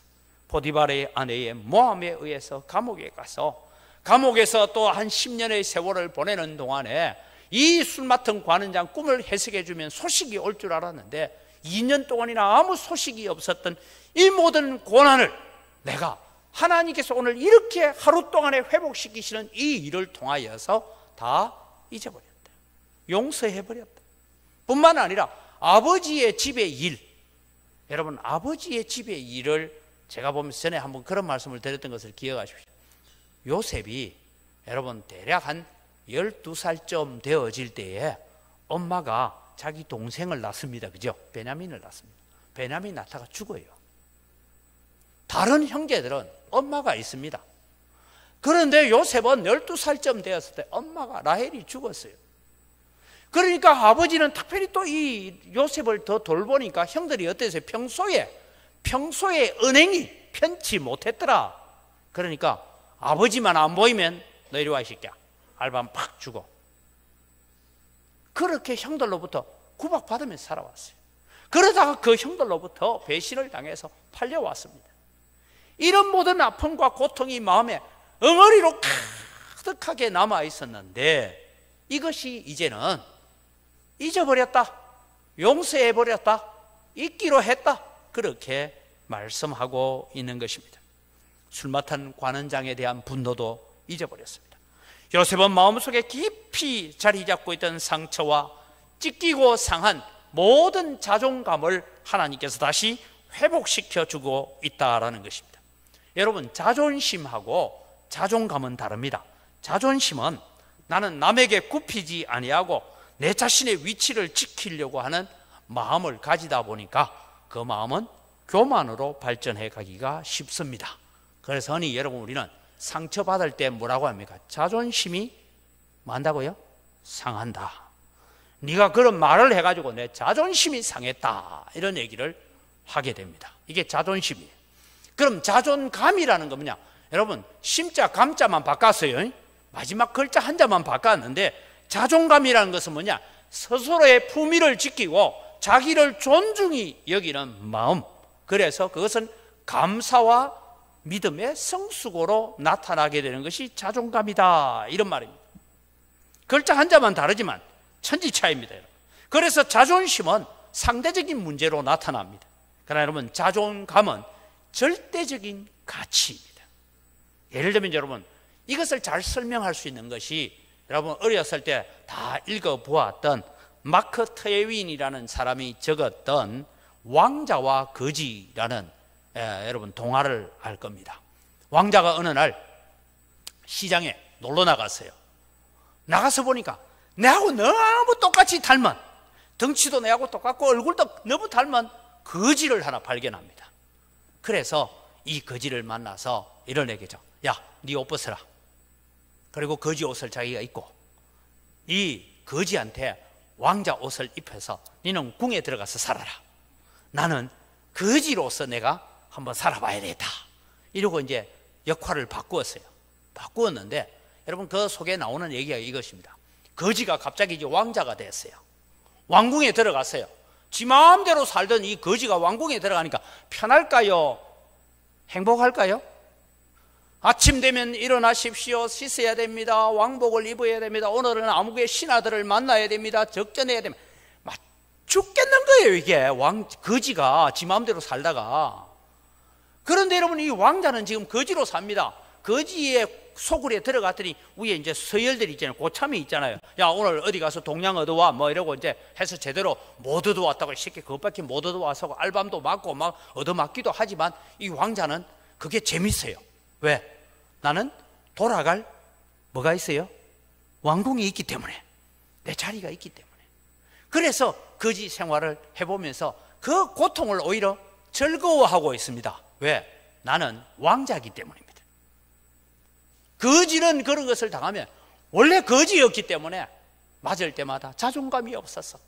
B: 보디발의 아내의 모함에 의해서 감옥에 가서 감옥에서 또 한 10년의 세월을 보내는 동안에 이 술 맡은 관원장 꿈을 해석해 주면 소식이 올 줄 알았는데 2년 동안이나 아무 소식이 없었던 이 모든 고난을 내가 하나님께서 오늘 이렇게 하루 동안에 회복시키시는 이 일을 통하여서 다 잊어버렸다, 용서해버렸다 뿐만 아니라 아버지의 집의 일, 여러분 아버지의 집의 일을 제가 보면서 전에 한번 그런 말씀을 드렸던 것을 기억하십시오. 요셉이 여러분 대략 한 12살쯤 되어질 때에 엄마가 자기 동생을 낳습니다. 그죠? 베냐민을 낳습니다. 베냐민 낳다가 죽어요. 다른 형제들은 엄마가 있습니다. 그런데 요셉은 12살쯤 되었을 때 엄마가 라헬이 죽었어요. 그러니까 아버지는 특별히 또 이 요셉을 더 돌보니까 형들이 어땠어요? 평소에 은행이 편치 못했더라. 그러니까 아버지만 안 보이면 너 이리 와 이 새끼야, 알바면 팍 주고, 그렇게 형들로부터 구박받으면서 살아왔어요. 그러다가 그 형들로부터 배신을 당해서 팔려왔습니다. 이런 모든 아픔과 고통이 마음에 엉어리로 가득하게 남아 있었는데 이것이 이제는 잊어버렸다, 용서해버렸다, 잊기로 했다, 그렇게 말씀하고 있는 것입니다. 술 맡은 관원장에 대한 분노도 잊어버렸습니다. 요셉은 마음속에 깊이 자리 잡고 있던 상처와 찢기고 상한 모든 자존감을 하나님께서 다시 회복시켜 주고 있다라는 것입니다. 여러분, 자존심하고 자존감은 다릅니다. 자존심은 나는 남에게 굽히지 아니하고 내 자신의 위치를 지키려고 하는 마음을 가지다 보니까 그 마음은 교만으로 발전해 가기가 쉽습니다. 그래서 흔히 여러분 우리는 상처받을 때 뭐라고 합니까? 자존심이 뭐한다고요? 상한다. 네가 그런 말을 해가지고 내 자존심이 상했다, 이런 얘기를 하게 됩니다. 이게 자존심이에요. 그럼 자존감이라는 거 뭐냐? 여러분 심자 감자만 바꿨어요. 마지막 글자 한자만 바꿨는데 자존감이라는 것은 뭐냐? 스스로의 품위를 지키고 자기를 존중히 여기는 마음. 그래서 그것은 감사와 믿음의 성숙으로 나타나게 되는 것이 자존감이다, 이런 말입니다. 글자 한자만 다르지만 천지차이입니다. 그래서 자존심은 상대적인 문제로 나타납니다. 그러나 여러분, 자존감은 절대적인 가치입니다. 예를 들면 여러분, 이것을 잘 설명할 수 있는 것이 여러분 어렸을 때 다 읽어보았던 마크 트웨인이라는 사람이 적었던 왕자와 거지라는 여러분 동화를 알 겁니다. 왕자가 어느 날 시장에 놀러 나갔어요. 나가서 보니까 내하고 너무 똑같이 닮은, 덩치도 내하고 똑같고 얼굴도 너무 닮은 거지를 하나 발견합니다. 그래서 이 거지를 만나서 이런 얘기죠. 야, 네 옷 벗어라. 그리고 거지 옷을 자기가 입고 이 거지한테 왕자 옷을 입혀서 너는 궁에 들어가서 살아라. 나는 거지로서 내가 한번 살아봐야 되겠다. 이러고 이제 역할을 바꾸었어요. 바꾸었는데 여러분, 그 속에 나오는 얘기가 이것입니다. 거지가 갑자기 이제 왕자가 됐어요. 왕궁에 들어갔어요. 지 마음대로 살던 이 거지가 왕궁에 들어가니까 편할까요? 행복할까요? 아침 되면 일어나십시오. 씻어야 됩니다. 왕복을 입어야 됩니다. 오늘은 암흑의 신하들을 만나야 됩니다. 적전해야 됩니다. 막 죽겠는 거예요, 이게. 거지가 지 마음대로 살다가. 그런데 여러분, 이 왕자는 지금 거지로 삽니다. 거지의 소굴에 들어갔더니 위에 이제 서열들이 있잖아요. 고참이 있잖아요. 야, 오늘 어디 가서 동양 얻어와, 뭐 이러고 이제 해서 제대로 못 얻어왔다고 쉽게 그것밖에 못 얻어와서 알밤도 맞고 막 얻어맞기도 하지만 이 왕자는 그게 재밌어요. 왜? 나는 돌아갈 뭐가 있어요? 왕궁이 있기 때문에, 내 자리가 있기 때문에. 그래서 거지 생활을 해보면서 그 고통을 오히려 즐거워하고 있습니다. 왜? 나는 왕자이기 때문입니다. 거지는 그런 것을 당하면 원래 거지였기 때문에 맞을 때마다 자존감이 없었어.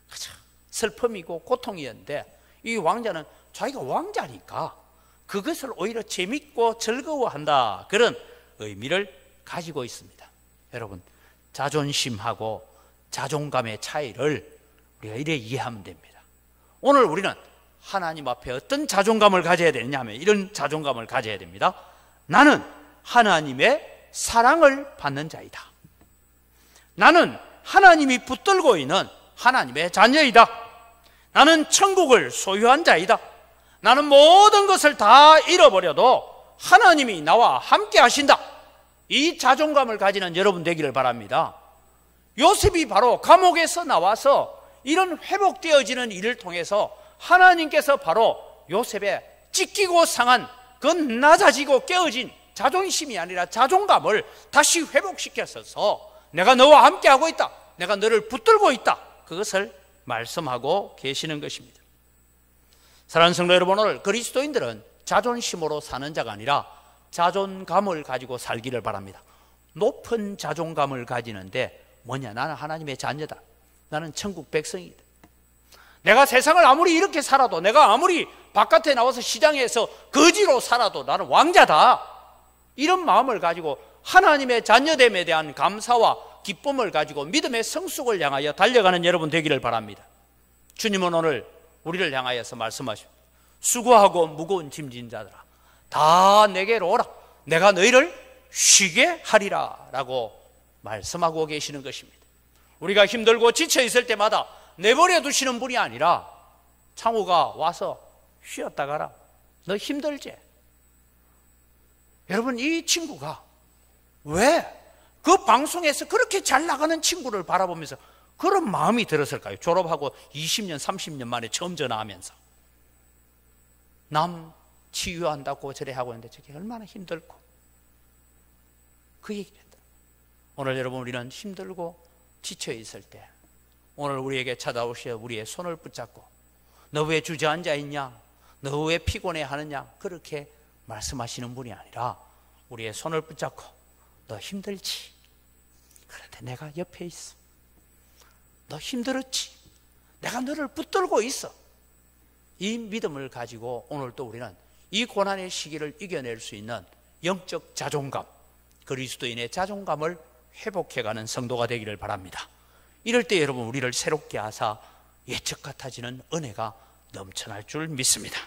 B: 그쵸? 슬픔이고 고통이었는데 이 왕자는 자기가 왕자니까 그것을 오히려 재밌고 즐거워한다, 그런 의미를 가지고 있습니다. 여러분, 자존심하고 자존감의 차이를 우리가 이래 이해하면 됩니다. 오늘 우리는 하나님 앞에 어떤 자존감을 가져야 되느냐 하면 이런 자존감을 가져야 됩니다. 나는 하나님의 사랑을 받는 자이다. 나는 하나님이 붙들고 있는 하나님의 자녀이다. 나는 천국을 소유한 자이다. 나는 모든 것을 다 잃어버려도 하나님이 나와 함께 하신다. 이 자존감을 가지는 여러분 되기를 바랍니다. 요셉이 바로 감옥에서 나와서 이런 회복되어지는 일을 통해서 하나님께서 바로 요셉의 찢기고 상한 그 낮아지고 깨어진 자존심이 아니라 자존감을 다시 회복시켰어서 내가 너와 함께하고 있다, 내가 너를 붙들고 있다, 그것을 말씀하고 계시는 것입니다. 사랑하는 성도 여러분, 오늘 그리스도인들은 자존심으로 사는 자가 아니라 자존감을 가지고 살기를 바랍니다. 높은 자존감을 가지는데 뭐냐? 나는 하나님의 자녀다. 나는 천국 백성이다. 내가 세상을 아무리 이렇게 살아도, 내가 아무리 바깥에 나와서 시장에서 거지로 살아도 나는 왕자다. 이런 마음을 가지고 하나님의 자녀됨에 대한 감사와 기쁨을 가지고 믿음의 성숙을 향하여 달려가는 여러분 되기를 바랍니다. 주님은 오늘 우리를 향하여서 말씀하십니다. 수고하고 무거운 짐진 자들아, 다 내게로 오라. 내가 너희를 쉬게 하리라 라고 말씀하고 계시는 것입니다. 우리가 힘들고 지쳐 있을 때마다 내버려 두시는 분이 아니라 창호가 와서 쉬었다 가라. 너 힘들지? 여러분, 이 친구가 왜 그 방송에서 그렇게 잘 나가는 친구를 바라보면서 그런 마음이 들었을까요? 졸업하고 20년, 30년 만에 처음 전화하면서 남 치유한다고 저래 하고 있는데 저게 얼마나 힘들고, 그 얘기를 했다. 오늘 여러분, 우리는 힘들고 지쳐 있을 때 오늘 우리에게 찾아오셔 우리의 손을 붙잡고 너 왜 주저앉아 있냐? 너 왜 피곤해 하느냐? 그렇게 말씀하시는 분이 아니라 우리의 손을 붙잡고 너 힘들지? 그런데 내가 옆에 있어. 너 힘들었지? 내가 너를 붙들고 있어. 이 믿음을 가지고 오늘 또 우리는 이 고난의 시기를 이겨낼 수 있는 영적 자존감, 그리스도인의 자존감을 회복해가는 성도가 되기를 바랍니다. 이럴 때 여러분, 우리를 새롭게 하사 예적 같아지는 은혜가 넘쳐날 줄 믿습니다.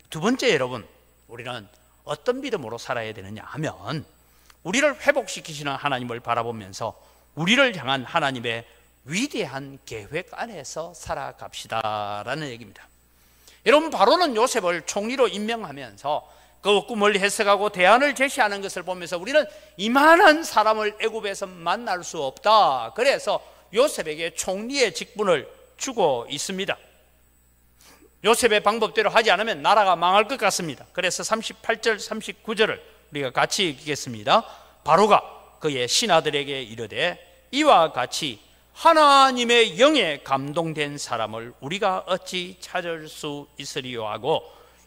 B: 두 번째, 여러분, 우리는 어떤 믿음으로 살아야 되느냐 하면 우리를 회복시키시는 하나님을 바라보면서 우리를 향한 하나님의 위대한 계획 안에서 살아갑시다라는 얘기입니다. 여러분, 바로는 요셉을 총리로 임명하면서 그 꿈을 해석하고 대안을 제시하는 것을 보면서 우리는 이만한 사람을 애굽에서 만날 수 없다. 그래서 요셉에게 총리의 직분을 주고 있습니다. 요셉의 방법대로 하지 않으면 나라가 망할 것 같습니다. 그래서 38절 39절을 우리가 같이 읽겠습니다. 바로가 그의 신하들에게 이르되 이와 같이 하나님의 영에 감동된 사람을 우리가 어찌 찾을 수 있으리요 하고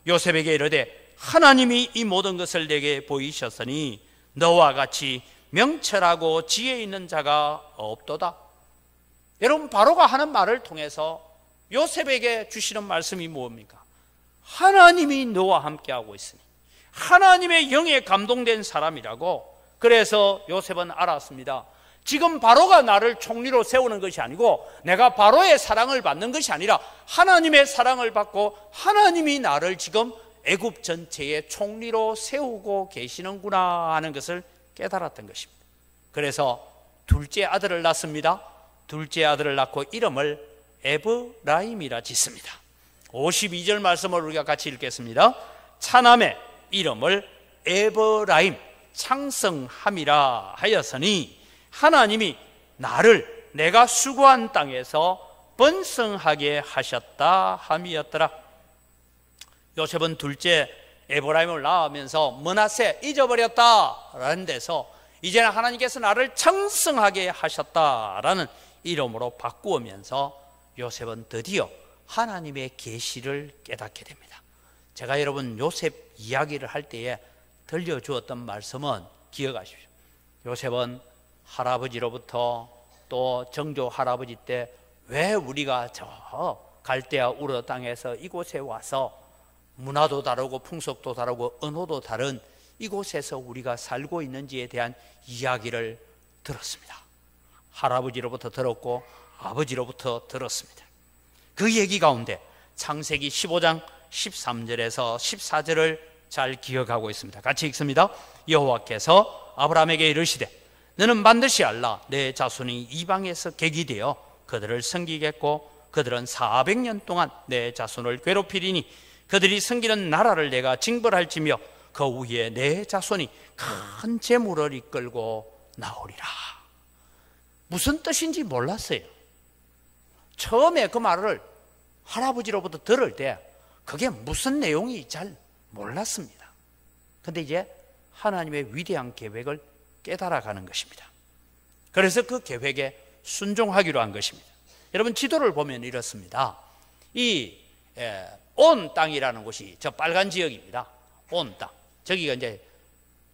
B: 요셉에게 이르되 하나님이 이 모든 것을 내게 보이셨으니 너와 같이 명철하고 지혜 있는 자가 없도다. 여러분, 바로가 하는 말을 통해서 요셉에게 주시는 말씀이 뭡니까? 하나님이 너와 함께하고 있으니 하나님의 영에 감동된 사람이라고. 그래서 요셉은 알았습니다. 지금 바로가 나를 총리로 세우는 것이 아니고 내가 바로의 사랑을 받는 것이 아니라 하나님의 사랑을 받고 하나님이 나를 지금 애굽 전체의 총리로 세우고 계시는구나 하는 것을 깨달았던 것입니다. 그래서 둘째 아들을 낳습니다. 둘째 아들을 낳고 이름을 에브라임이라 짓습니다. 52절 말씀을 우리가 같이 읽겠습니다. 차남의 이름을 에브라임 창성함이라 하였으니 하나님이 나를 내가 수고한 땅에서 번성하게 하셨다 함이었더라. 요셉은 둘째 에브라임을 낳으면서 므낫세 잊어버렸다라는 데서 이제는 하나님께서 나를 창성하게 하셨다라는 이름으로 바꾸면서 요셉은 드디어 하나님의 계시를 깨닫게 됩니다. 제가 여러분 요셉 이야기를 할 때에 들려주었던 말씀은 기억하십시오. 요셉은 할아버지로부터 또 정조 할아버지 때 왜 우리가 저 갈대아 우르 땅에서 이곳에 와서 문화도 다르고 풍속도 다르고 언어도 다른 이곳에서 우리가 살고 있는지에 대한 이야기를 들었습니다. 할아버지로부터 들었고 아버지로부터 들었습니다. 그 얘기 가운데 창세기 15장 13절에서 14절을 잘 기억하고 있습니다. 같이 읽습니다. 여호와께서 아브라함에게 이르시되 너는 반드시 알라 내 자손이 이방에서 객이 되어 그들을 섬기겠고 그들은 400년 동안 내 자손을 괴롭히리니 그들이 섬기는 나라를 내가 징벌할지며 그 위에 내 자손이 큰 재물을 이끌고 나오리라. 무슨 뜻인지 몰랐어요. 처음에 그 말을 할아버지로부터 들을 때 그게 무슨 내용이 잘 몰랐습니다. 그런데 이제 하나님의 위대한 계획을 깨달아가는 것입니다. 그래서 그 계획에 순종하기로 한 것입니다. 여러분 지도를 보면 이렇습니다. 이 온 땅이라는 곳이 저 빨간 지역입니다. 온 땅. 저기가 이제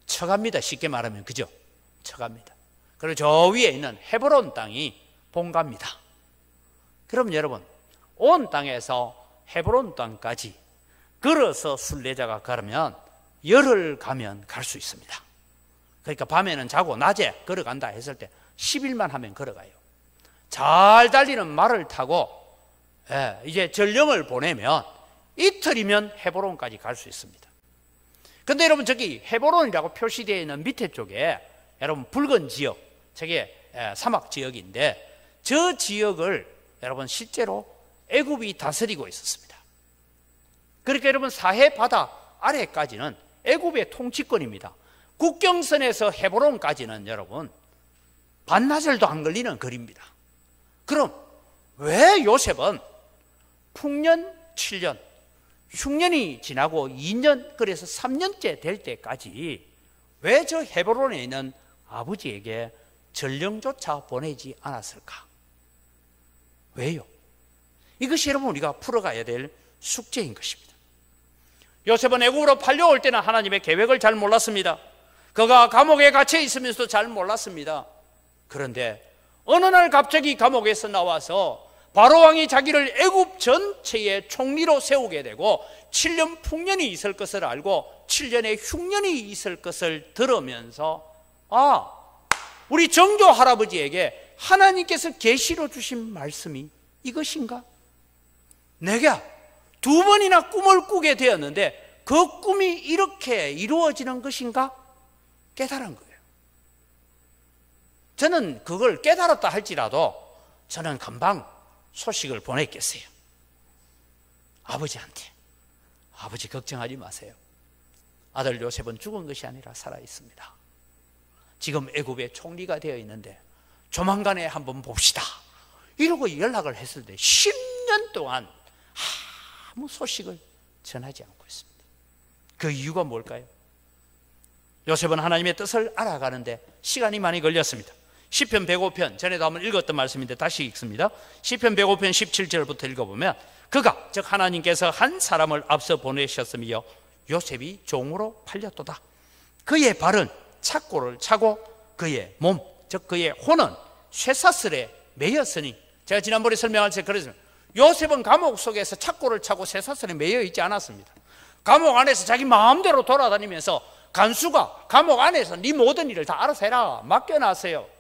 B: 처갑니다. 쉽게 말하면 그죠? 처갑니다. 그리고 저 위에 있는 헤브론 땅이 본갑니다. 그럼 여러분 온 땅에서 헤브론 땅까지 걸어서 순례자가 가려면 열흘 가면 갈 수 있습니다. 그러니까 밤에는 자고 낮에 걸어간다 했을 때 10일만 하면 걸어가요. 잘 달리는 말을 타고 이제 전령을 보내면 이틀이면 헤브론까지 갈 수 있습니다. 근데 여러분 저기 헤브론이라고 표시되어 있는 밑에 쪽에 여러분 붉은 지역, 저게 사막 지역인데 저 지역을 여러분 실제로 애굽이 다스리고 있었습니다. 그러니까 여러분 사해 바다 아래까지는 애굽의 통치권입니다. 국경선에서 헤브론까지는 여러분 반나절도 안 걸리는 거리입니다. 그럼 왜 요셉은 풍년 7년, 흉년이 지나고 2년, 그래서 3년째 될 때까지 왜 저 헤브론에 있는 아버지에게 전령조차 보내지 않았을까? 왜요? 이것이 여러분 우리가 풀어가야 될 숙제인 것입니다. 요셉은 애굽으로 팔려올 때는 하나님의 계획을 잘 몰랐습니다. 그가 감옥에 갇혀 있으면서도 잘 몰랐습니다. 그런데 어느 날 갑자기 감옥에서 나와서 바로왕이 자기를 애굽 전체의 총리로 세우게 되고 7년 풍년이 있을 것을 알고 7년의 흉년이 있을 것을 들으면서 우리 정조 할아버지에게 하나님께서 계시로 주신 말씀이 이것인가? 내가 2번이나 꿈을 꾸게 되었는데 그 꿈이 이렇게 이루어지는 것인가 깨달은 거예요. 저는 그걸 깨달았다 할지라도 저는 금방 소식을 보냈겠어요. 아버지한테. 아버지 걱정하지 마세요. 아들 요셉은 죽은 것이 아니라 살아 있습니다. 지금 애굽의 총리가 되어 있는데 조만간에 한번 봅시다. 이러고 연락을 했을 때 10년 동안 아무 소식을 전하지 않고 있습니다. 그 이유가 뭘까요? 요셉은 하나님의 뜻을 알아가는데 시간이 많이 걸렸습니다. 시편 105편, 전에도 한번 읽었던 말씀인데 다시 읽습니다. 시편 105편 17절부터 읽어보면 그가, 즉 하나님께서 한 사람을 앞서 보내셨으며 요셉이 종으로 팔렸도다. 그의 발은 착고를 차고 그의 몸, 즉 그의 혼은 쇠사슬에 매였으니, 제가 지난번에 설명할 때 그랬습니다. 요셉은 감옥 속에서 착고를 차고 쇠사슬에 매여 있지 않았습니다. 감옥 안에서 자기 마음대로 돌아다니면서 간수가 감옥 안에서 네 모든 일을 다 알아서 해라 맡겨놨어요.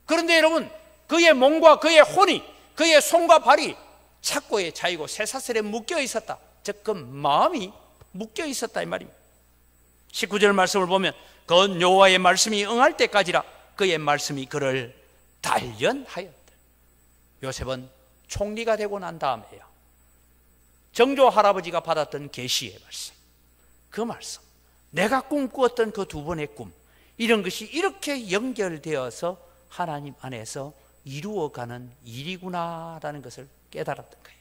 B: 그런데 여러분, 그의 몸과 그의 혼이, 그의 손과 발이 착고에 차이고 쇠사슬에 묶여 있었다. 즉 그 마음이 묶여 있었다 이 말입니다. 19절 말씀을 보면 그 여호와의 말씀이 응할 때까지라 그의 말씀이 그를 단련하였다. 요셉은 총리가 되고 난 다음에요, 정조 할아버지가 받았던 계시의 말씀, 그 말씀, 내가 꿈꾸었던 그 두 번의 꿈, 이런 것이 이렇게 연결되어서 하나님 안에서 이루어가는 일이구나라는 것을 깨달았던 거예요.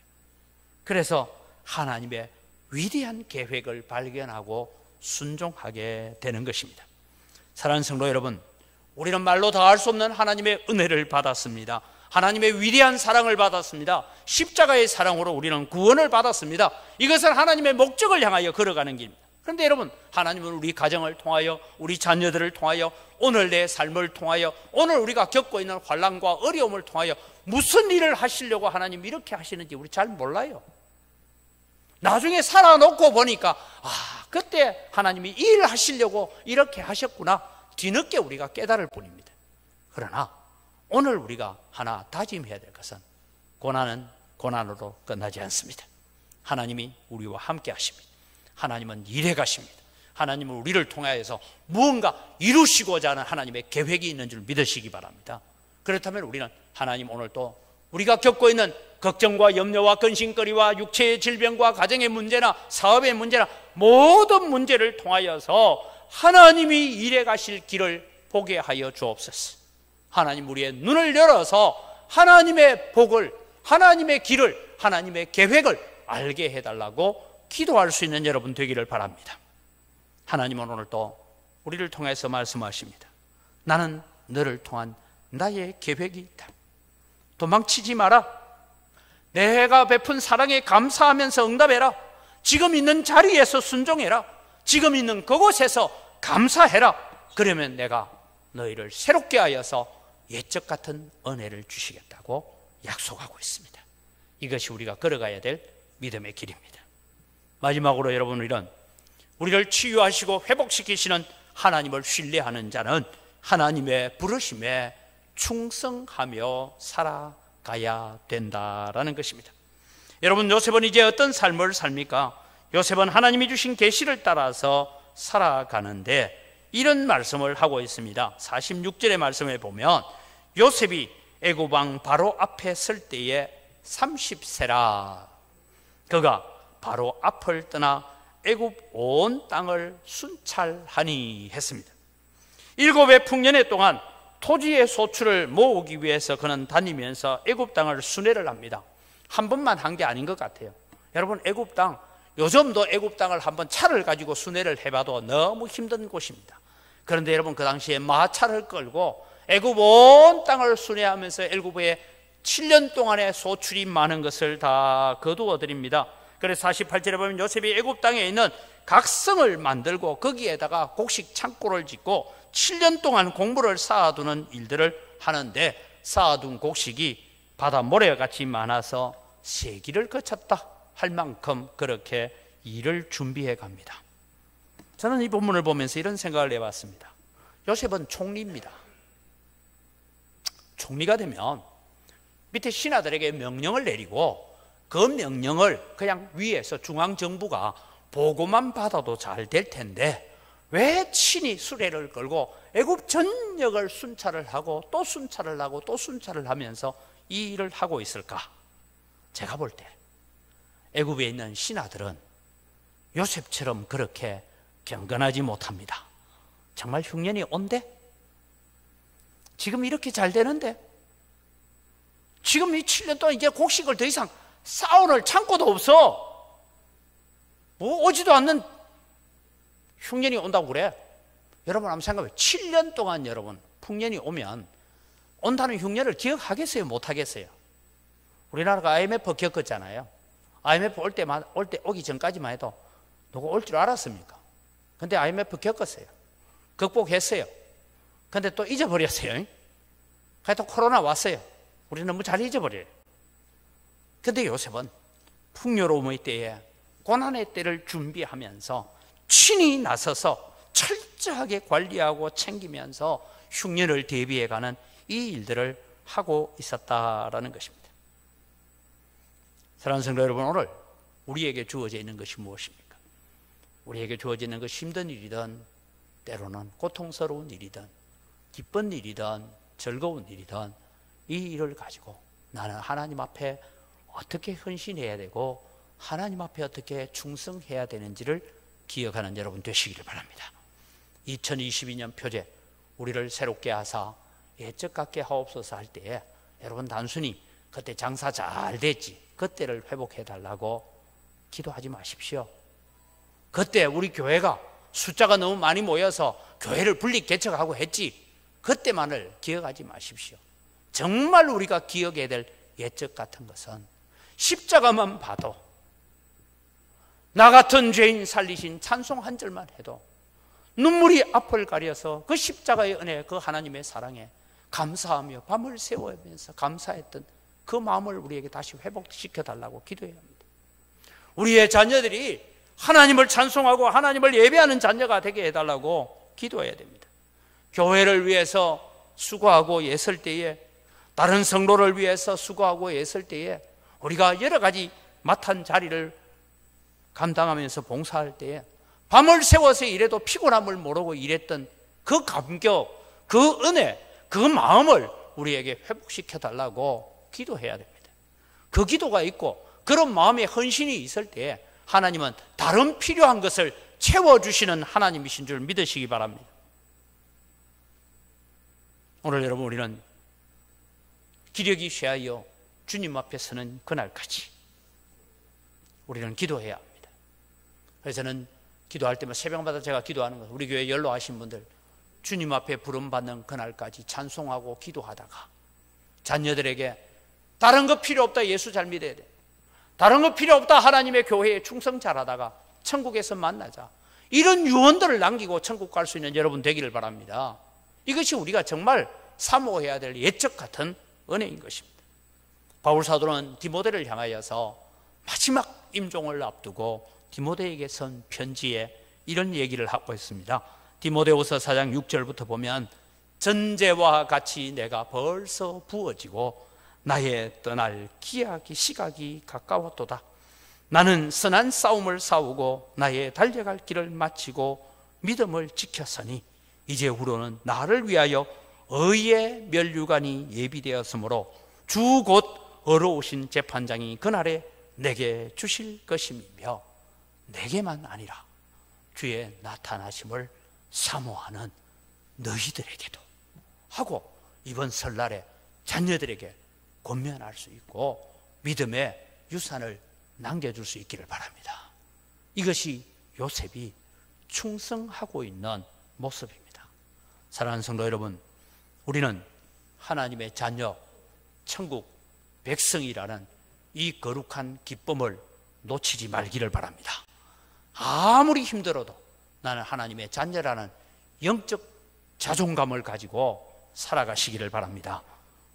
B: 그래서 하나님의 위대한 계획을 발견하고 순종하게 되는 것입니다. 사랑하는 성도 여러분, 우리는 말로 다 할 수 없는 하나님의 은혜를 받았습니다. 하나님의 위대한 사랑을 받았습니다. 십자가의 사랑으로 우리는 구원을 받았습니다. 이것은 하나님의 목적을 향하여 걸어가는 길입니다. 그런데 여러분, 하나님은 우리 가정을 통하여, 우리 자녀들을 통하여, 오늘 내 삶을 통하여, 오늘 우리가 겪고 있는 환난과 어려움을 통하여 무슨 일을 하시려고 하나님 이렇게 하시는지 우리 잘 몰라요. 나중에 살아놓고 보니까 그때 하나님이 이 일을 하시려고 이렇게 하셨구나, 뒤늦게 우리가 깨달을 뿐입니다. 그러나 오늘 우리가 하나 다짐해야 될 것은, 고난은 고난으로 끝나지 않습니다. 하나님이 우리와 함께 하십니다. 하나님은 일해 가십니다. 하나님은 우리를 통하여서 무언가 이루시고자 하는 하나님의 계획이 있는 줄 믿으시기 바랍니다. 그렇다면 우리는 하나님 오늘 또 우리가 겪고 있는 걱정과 염려와 근심거리와 육체의 질병과 가정의 문제나 사업의 문제나 모든 문제를 통하여서 하나님이 일해 가실 길을 보게 하여 주옵소서. 하나님 우리의 눈을 열어서 하나님의 복을, 하나님의 길을, 하나님의 계획을 알게 해달라고 기도할 수 있는 여러분 되기를 바랍니다. 하나님은 오늘 또 우리를 통해서 말씀하십니다. 나는 너를 통한 나의 계획이 있다. 도망치지 마라. 내가 베푼 사랑에 감사하면서 응답해라. 지금 있는 자리에서 순종해라. 지금 있는 그곳에서 감사해라. 그러면 내가 너희를 새롭게 하여서 옛적 같은 은혜를 주시겠다고 약속하고 있습니다. 이것이 우리가 걸어가야 될 믿음의 길입니다. 마지막으로 여러분, 우리를 치유하시고 회복시키시는 하나님을 신뢰하는 자는 하나님의 부르심에 충성하며 살아가야 된다라는 것입니다. 여러분, 요셉은 이제 어떤 삶을 삽니까? 요셉은 하나님이 주신 계시를 따라서 살아가는데 이런 말씀을 하고 있습니다. 46절의 말씀에 보면 요셉이 애굽 왕 바로 앞에 설 때에 30세라 그가 바로 앞을 떠나 애굽 온 땅을 순찰하니 했습니다. 7해 풍년의 동안 토지의 소출을 모으기 위해서 그는 다니면서 애굽 땅을 순회를 합니다. 한 번만 한 게 아닌 것 같아요. 여러분, 애굽 땅, 요즘도 애굽 땅을 한번 차를 가지고 순회를 해봐도 너무 힘든 곳입니다. 그런데 여러분, 그 당시에 마차를 끌고 애굽 온 땅을 순회하면서 애굽에 7년 동안의 소출이 많은 것을 다 거두어 드립니다. 그래서 48절에 보면 요셉이 애굽 땅에 있는 각성을 만들고 거기에다가 곡식 창고를 짓고 7년 동안 공물을 쌓아두는 일들을 하는데, 쌓아둔 곡식이 바다 모래같이 많아서 세기를 거쳤다 할 만큼 그렇게 일을 준비해 갑니다. 저는 이 본문을 보면서 이런 생각을 해봤습니다. 요셉은 총리입니다. 총리가 되면 밑에 신하들에게 명령을 내리고 그 명령을 그냥 위에서 중앙정부가 보고만 받아도 잘 될 텐데 왜 친히 수레를 걸고 애굽 전역을 순찰을 하고 또 순찰을 하고 또 순찰을 하면서 이 일을 하고 있을까? 제가 볼 때 애굽에 있는 신하들은 요셉처럼 그렇게 경건하지 못합니다. 정말 흉년이 온대? 지금 이렇게 잘 되는데? 지금 이 7년 동안 이제 곡식을 더 이상 쌓아놓을 창고도 없어. 뭐 오지도 않는 흉년이 온다고 그래. 여러분 한번 생각해요. 7년 동안 여러분 풍년이 오면 온다는 흉년을 기억하겠어요? 못하겠어요? 우리나라가 IMF 겪었잖아요. IMF 오기 전까지만 해도 누가 올 줄 알았습니까? 근데 IMF 겪었어요. 극복했어요. 근데 또 잊어버렸어요. 하여튼 코로나 왔어요. 우리 너무 잘 잊어버려요. 근데 요셉은 풍요로움의 때에 고난의 때를 준비하면서 친히 나서서 철저하게 관리하고 챙기면서 흉년을 대비해가는 이 일들을 하고 있었다라는 것입니다. 사랑하는 성도 여러분, 오늘 우리에게 주어져 있는 것이 무엇입니까? 우리에게 주어져 있는 것이 힘든 일이든 때로는 고통스러운 일이든 기쁜 일이든 즐거운 일이든 이 일을 가지고 나는 하나님 앞에 어떻게 헌신해야 되고 하나님 앞에 어떻게 충성해야 되는지를 기억하는 여러분 되시기를 바랍니다. 2022년 표제 우리를 새롭게 하사 예적 같게 하옵소서 할 때에 여러분 단순히 그때 장사 잘 됐지 그때를 회복해 달라고 기도하지 마십시오. 그때 우리 교회가 숫자가 너무 많이 모여서 교회를 분리 개척하고 했지 그때만을 기억하지 마십시오. 정말 우리가 기억해야 될 예적 같은 것은 십자가만 봐도 나 같은 죄인 살리신 찬송 한 절만 해도 눈물이 앞을 가려서 그 십자가의 은혜, 그 하나님의 사랑에 감사하며 밤을 새우면서 감사했던 그 마음을 우리에게 다시 회복시켜 달라고 기도해야 합니다. 우리의 자녀들이 하나님을 찬송하고 하나님을 예배하는 자녀가 되게 해달라고 기도해야 됩니다. 교회를 위해서 수고하고 애쓸 때에, 다른 성도를 위해서 수고하고 애쓸 때에, 우리가 여러 가지 맡은 자리를 감당하면서 봉사할 때에 밤을 새워서 일해도 피곤함을 모르고 일했던 그 감격, 그 은혜, 그 마음을 우리에게 회복시켜 달라고 기도해야 됩니다. 그 기도가 있고 그런 마음의 헌신이 있을 때에 하나님은 다른 필요한 것을 채워주시는 하나님이신 줄 믿으시기 바랍니다. 오늘 여러분 우리는 기력이 쇠하여 주님 앞에 서는 그날까지 우리는 기도해야 합니다. 그래서 저는 기도할 때마다 새벽마다 제가 기도하는 것, 우리 교회 연로하신 분들 주님 앞에 부름받는 그날까지 찬송하고 기도하다가 자녀들에게 다른 거 필요 없다, 예수 잘 믿어야 돼, 다른 거 필요 없다, 하나님의 교회에 충성 잘하다가 천국에서 만나자, 이런 유언들을 남기고 천국 갈 수 있는 여러분 되기를 바랍니다. 이것이 우리가 정말 사모해야 될 예적 같은 은혜인 것입니다. 바울 사도는 디모데를 향하여서 마지막 임종을 앞두고 디모데에게 쓴 편지에 이런 얘기를 하고 있습니다. 디모데후서 4장 6절부터 보면 전제와 같이 내가 벌써 부어지고 나의 떠날 시각이 가까웠도다. 나는 선한 싸움을 싸우고 나의 달려갈 길을 마치고 믿음을 지켰으니 이제 후로는 나를 위하여 의의 면류관이 예비되었으므로 주 곧 어려우신 재판장이 그날에 내게 주실 것임이며 내게만 아니라 주의 나타나심을 사모하는 너희들에게도 하고 이번 설날에 자녀들에게 권면할 수 있고 믿음의 유산을 남겨줄 수 있기를 바랍니다. 이것이 요셉이 충성하고 있는 모습입니다. 사랑하는 성도 여러분, 우리는 하나님의 자녀, 천국 백성이라는 이 거룩한 기쁨을 놓치지 말기를 바랍니다. 아무리 힘들어도 나는 하나님의 자녀라는 영적 자존감을 가지고 살아가시기를 바랍니다.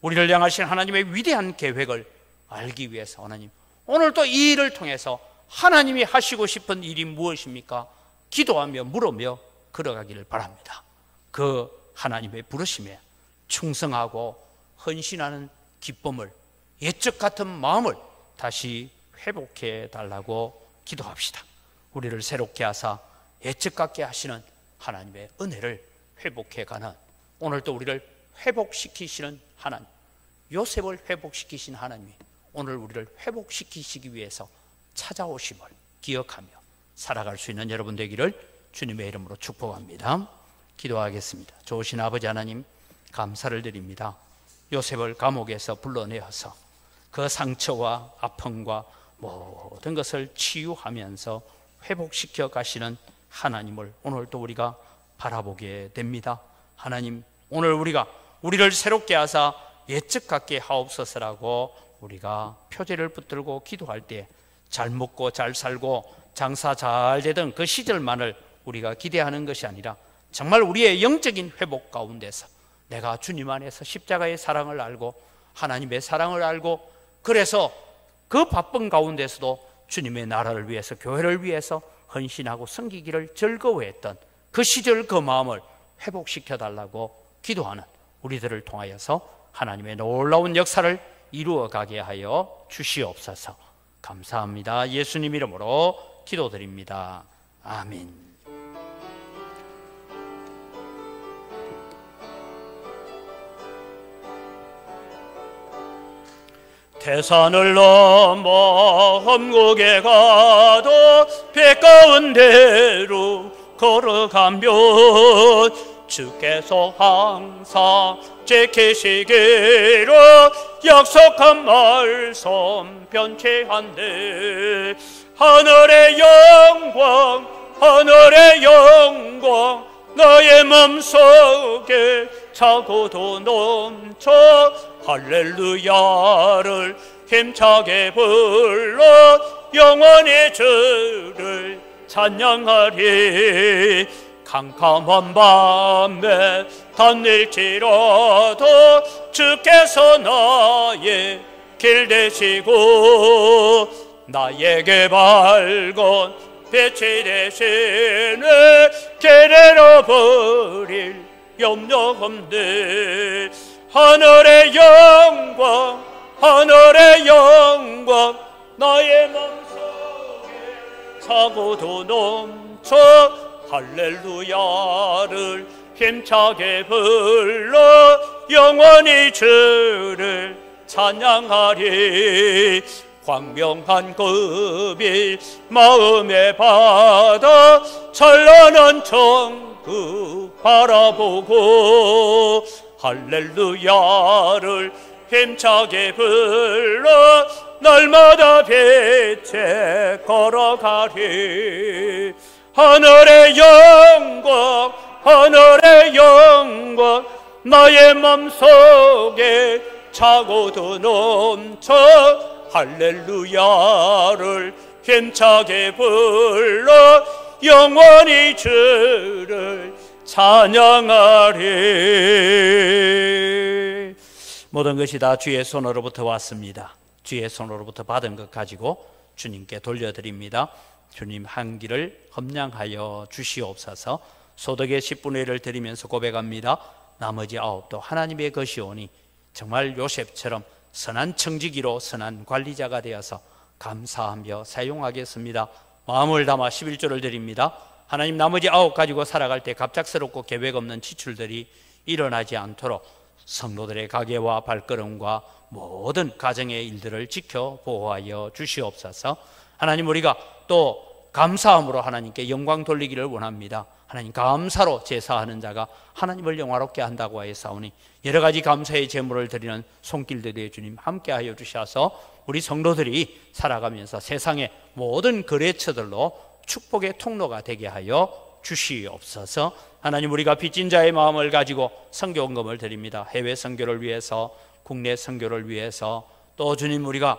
B: 우리를 향하신 하나님의 위대한 계획을 알기 위해서 하나님, 오늘도 이 일을 통해서 하나님이 하시고 싶은 일이 무엇입니까? 기도하며 물으며 걸어가기를 바랍니다. 그 하나님의 부르심에 충성하고 헌신하는 기쁨을, 예적 같은 마음을 다시 회복해 달라고 기도합시다. 우리를 새롭게 하사 예측 같게 하시는 하나님의 은혜를 회복해가는, 오늘도 우리를 회복시키시는 하나님, 요셉을 회복시키신 하나님이 오늘 우리를 회복시키시기 위해서 찾아오심을 기억하며 살아갈 수 있는 여러분 되기를 주님의 이름으로 축복합니다. 기도하겠습니다. 좋으신 아버지 하나님, 감사를 드립니다. 요셉을 감옥에서 불러내어서 그 상처와 아픔과 모든 것을 치유하면서 회복시켜 가시는 하나님을 오늘도 우리가 바라보게 됩니다. 하나님, 오늘 우리를 새롭게 하사 예측 같게 하옵소서라고 우리가 표제를 붙들고 기도할 때 잘 먹고 잘 살고 장사 잘 되던 그 시절만을 우리가 기대하는 것이 아니라 정말 우리의 영적인 회복 가운데서 내가 주님 안에서 십자가의 사랑을 알고 하나님의 사랑을 알고, 그래서 그 바쁜 가운데서도 주님의 나라를 위해서, 교회를 위해서 헌신하고 섬기기를 즐거워했던 그 시절 그 마음을 회복시켜 달라고 기도하는 우리들을 통하여서 하나님의 놀라운 역사를 이루어가게 하여 주시옵소서. 감사합니다. 예수님 이름으로 기도드립니다. 아멘. 태산을 넘어 험곡에 가도 배 가운데로 걸어가면 주께서 항상 지키시기로 약속한 말씀 변치한데, 하늘의 영광 너의 맘속에 차고도 넘쳐 할렐루야를 힘차게 불러 영원히 주를 찬양하리. 캄캄한 밤에 다닐지라도 주께서 나의 길 되시고 나에게 밝은 빛이 되시네. 길을 버릴 염려 없네. 하늘의 영광 나의 맘속에 차고도 넘쳐 할렐루야를 힘차게 불러 영원히 주를 찬양하리. 광명한 그 빛 마음에 받아 찬란한 천국 바라보고 할렐루야를 힘차게 불러 날마다 빛에 걸어가리. 하늘의 영광 나의 맘속에 차고도 넘쳐 할렐루야를 힘차게 불러 영원히 주를 찬양하리. 모든 것이 다 주의 손으로부터 왔습니다. 주의 손으로부터 받은 것 가지고 주님께 돌려드립니다. 주님 한 길을 험량하여 주시옵소서. 소득의 10분의 1을 드리면서 고백합니다. 나머지 9도 하나님의 것이오니 정말 요셉처럼 선한 청지기로 선한 관리자가 되어서 감사하며 사용하겠습니다. 마음을 담아 11조를 드립니다. 하나님, 나머지 9 가지고 살아갈 때 갑작스럽고 계획 없는 지출들이 일어나지 않도록 성도들의 가게와 발걸음과 모든 가정의 일들을 지켜 보호하여 주시옵소서. 하나님, 우리가 또 감사함으로 하나님께 영광 돌리기를 원합니다. 하나님, 감사로 제사하는 자가 하나님을 영화롭게 한다고 하였사오니 여러 가지 감사의 제물을 드리는 손길들의 주님 함께하여 주셔서 우리 성도들이 살아가면서 세상의 모든 거래처들로 축복의 통로가 되게 하여 주시옵소서. 하나님, 우리가 빚진 자의 마음을 가지고 선교헌금을 드립니다. 해외 선교를 위해서, 국내 선교를 위해서, 또 주님 우리가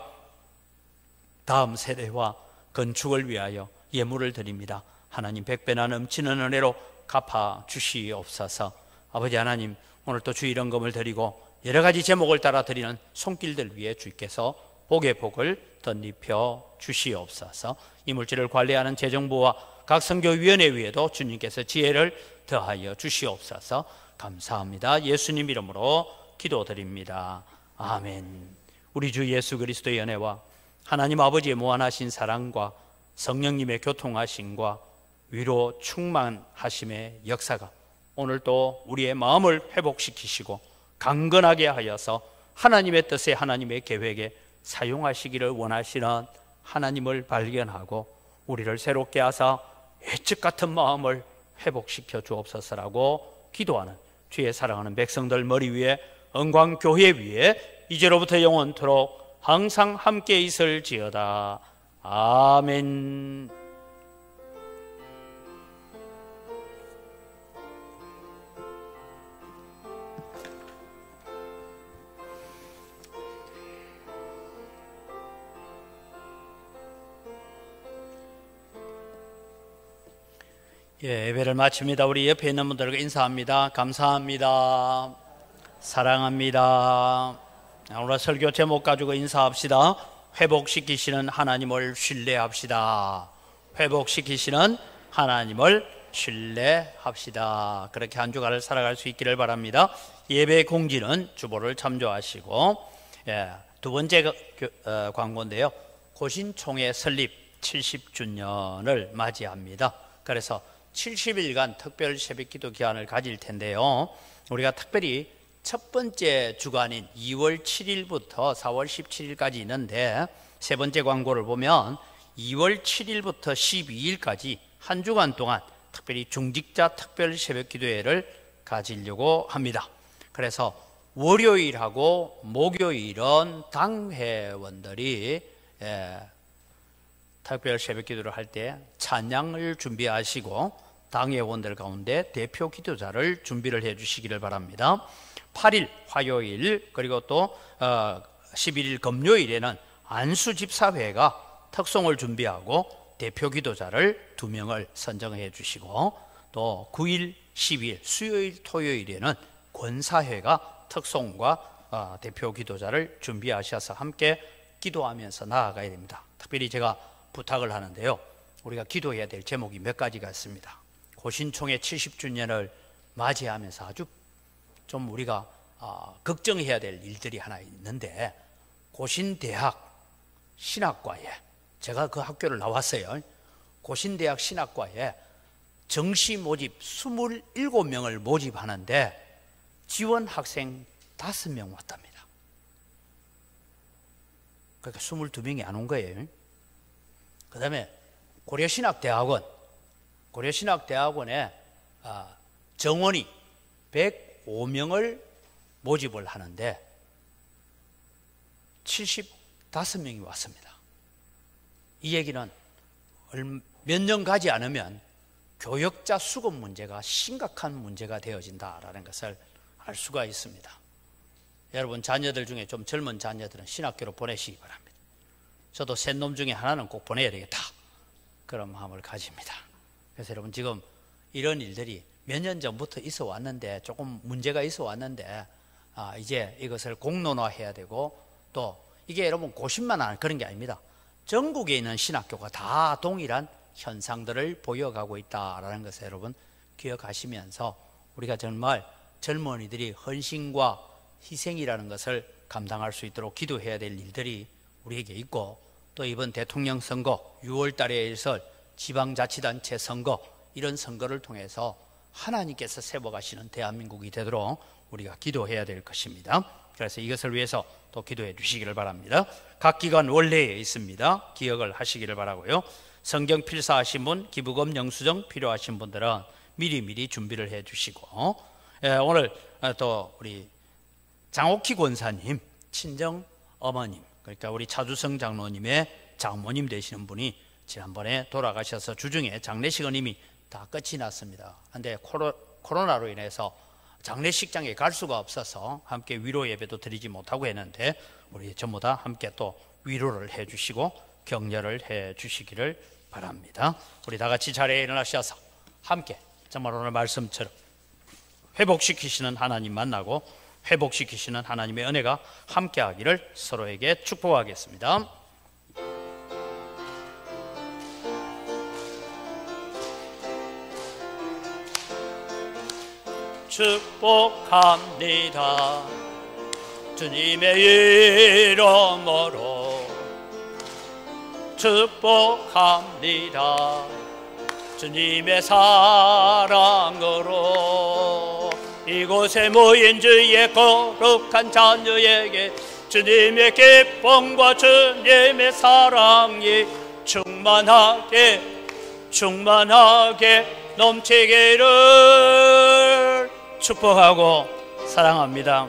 B: 다음 세대와 건축을 위하여 예물을 드립니다. 하나님, 백배나 넘치는 은혜로 갚아 주시옵소서. 아버지 하나님, 오늘 또 주일헌금을 드리고 여러 가지 제목을 따라 드리는 손길들 위에 주께서 복의 복을 덧입혀 주시옵소서. 이 물질을 관리하는 재정부와 각 선교위원회 위에도 주님께서 지혜를 더하여 주시옵소서. 감사합니다. 예수님 이름으로 기도드립니다. 아멘. 우리 주 예수 그리스도의 은혜와 하나님 아버지의 무한하신 사랑과 성령님의 교통하심과 위로 충만하심의 역사가 오늘 또 우리의 마음을 회복시키시고 강건하게 하여서 하나님의 뜻에 하나님의 계획에 사용하시기를 원하시는 하나님을 발견하고 우리를 새롭게 하사 예측 같은 마음을 회복시켜 주옵소서라고 기도하는 주의 사랑하는 백성들 머리 위에 영광교회 위에 이제로부터 영원토록 항상 함께 있을지어다. 아멘. 예배를 마칩니다. 우리 옆에 있는 분들에게 인사합니다. 감사합니다. 사랑합니다. 오늘 설교 제목 가지고 인사합시다. 회복시키시는 하나님을 신뢰합시다. 회복시키시는 하나님을 신뢰합시다. 그렇게 한 주간을 살아갈 수 있기를 바랍니다. 예배 공지는 주보를 참조하시고, 두 번째 광고인데요. 고신총회 설립 70주년을 맞이합니다. 그래서 70일간 특별 새벽기도 기간을 가질 텐데요. 우리가 특별히 첫 번째 주간인 2월 7일부터 4월 17일까지 있는데, 세 번째 광고를 보면 2월 7일부터 12일까지 한 주간 동안 특별히 중직자 특별 새벽기도회를 가지려고 합니다. 그래서 월요일하고 목요일은 당회원들이 특별 새벽기도를 할 때 찬양을 준비하시고 당회원들 가운데 대표 기도자를 준비를 해 주시기를 바랍니다. 8일 화요일 그리고 또 11일 금요일에는 안수집사회가 특송을 준비하고 대표 기도자를 2명을 선정해 주시고, 또 9일, 12일 수요일, 토요일에는 권사회가 특송과 대표 기도자를 준비하셔서 함께 기도하면서 나아가야 됩니다. 특별히 제가 부탁을 하는데요. 우리가 기도해야 될 제목이 몇 가지가 있습니다. 고신총회 70주년을 맞이하면서 아주 좀 우리가 걱정해야 될 일들이 하나 있는데, 고신대학 신학과에, 제가 그 학교를 나왔어요. 고신대학 신학과에 정시 모집 27명을 모집하는데 지원 학생 5명 왔답니다. 그러니까 22명이 안 온 거예요. 그 다음에 고려신학대학원에 정원이 105명을 모집을 하는데 75명이 왔습니다. 이 얘기는 몇 년 가지 않으면 교역자 수급 문제가 심각한 문제가 되어진다라는 것을 알 수가 있습니다. 여러분 자녀들 중에 좀 젊은 자녀들은 신학교로 보내시기 바랍니다. 저도 셋 놈 중에 하나는 꼭 보내야 되겠다, 그런 마음을 가집니다. 그래서 여러분 지금 이런 일들이 몇 년 전부터 있어 왔는데, 조금 문제가 있어 왔는데 이제 이것을 공론화해야 되고, 또 이게 여러분 고신만 하는 그런 게 아닙니다. 전국에 있는 신학교가 다 동일한 현상들을 보여가고 있다라는 것을 여러분 기억하시면서, 우리가 정말 젊은이들이 헌신과 희생이라는 것을 감당할 수 있도록 기도해야 될 일들이 우리에게 있고, 또 이번 대통령 선거, 6월 달에 있을 지방자치단체 선거, 이런 선거를 통해서 하나님께서 세워가시는 대한민국이 되도록 우리가 기도해야 될 것입니다. 그래서 이것을 위해서 또 기도해 주시기를 바랍니다. 각 기관 원래에 있습니다. 기억을 하시기를 바라고요. 성경 필사하신 분, 기부금 영수증 필요하신 분들은 미리미리 준비를 해 주시고, 오늘 또 우리 장옥희 권사님 친정 어머님, 그러니까 우리 차주성 장로님의 장모님 되시는 분이 지난번에 돌아가셔서 주중에 장례식은 이미 다 끝이 났습니다. 그런데 코로나로 인해서 장례식장에 갈 수가 없어서 함께 위로 예배도 드리지 못하고 했는데, 우리 전부 다 함께 또 위로를 해 주시고 격려를 해 주시기를 바랍니다. 우리 다 같이 자리에 일어나셔서 함께 정말 오늘 말씀처럼 회복시키시는 하나님 만나고 회복시키시는 하나님의 은혜가 함께하기를 서로에게 축복하겠습니다. 축복합니다. 주님의 이름으로 축복합니다. 주님의 사랑으로 이곳에 모인 주의 거룩한 자녀에게 주님의 기쁨과 주님의 사랑이 충만하게 넘치기를 축복하고 사랑합니다.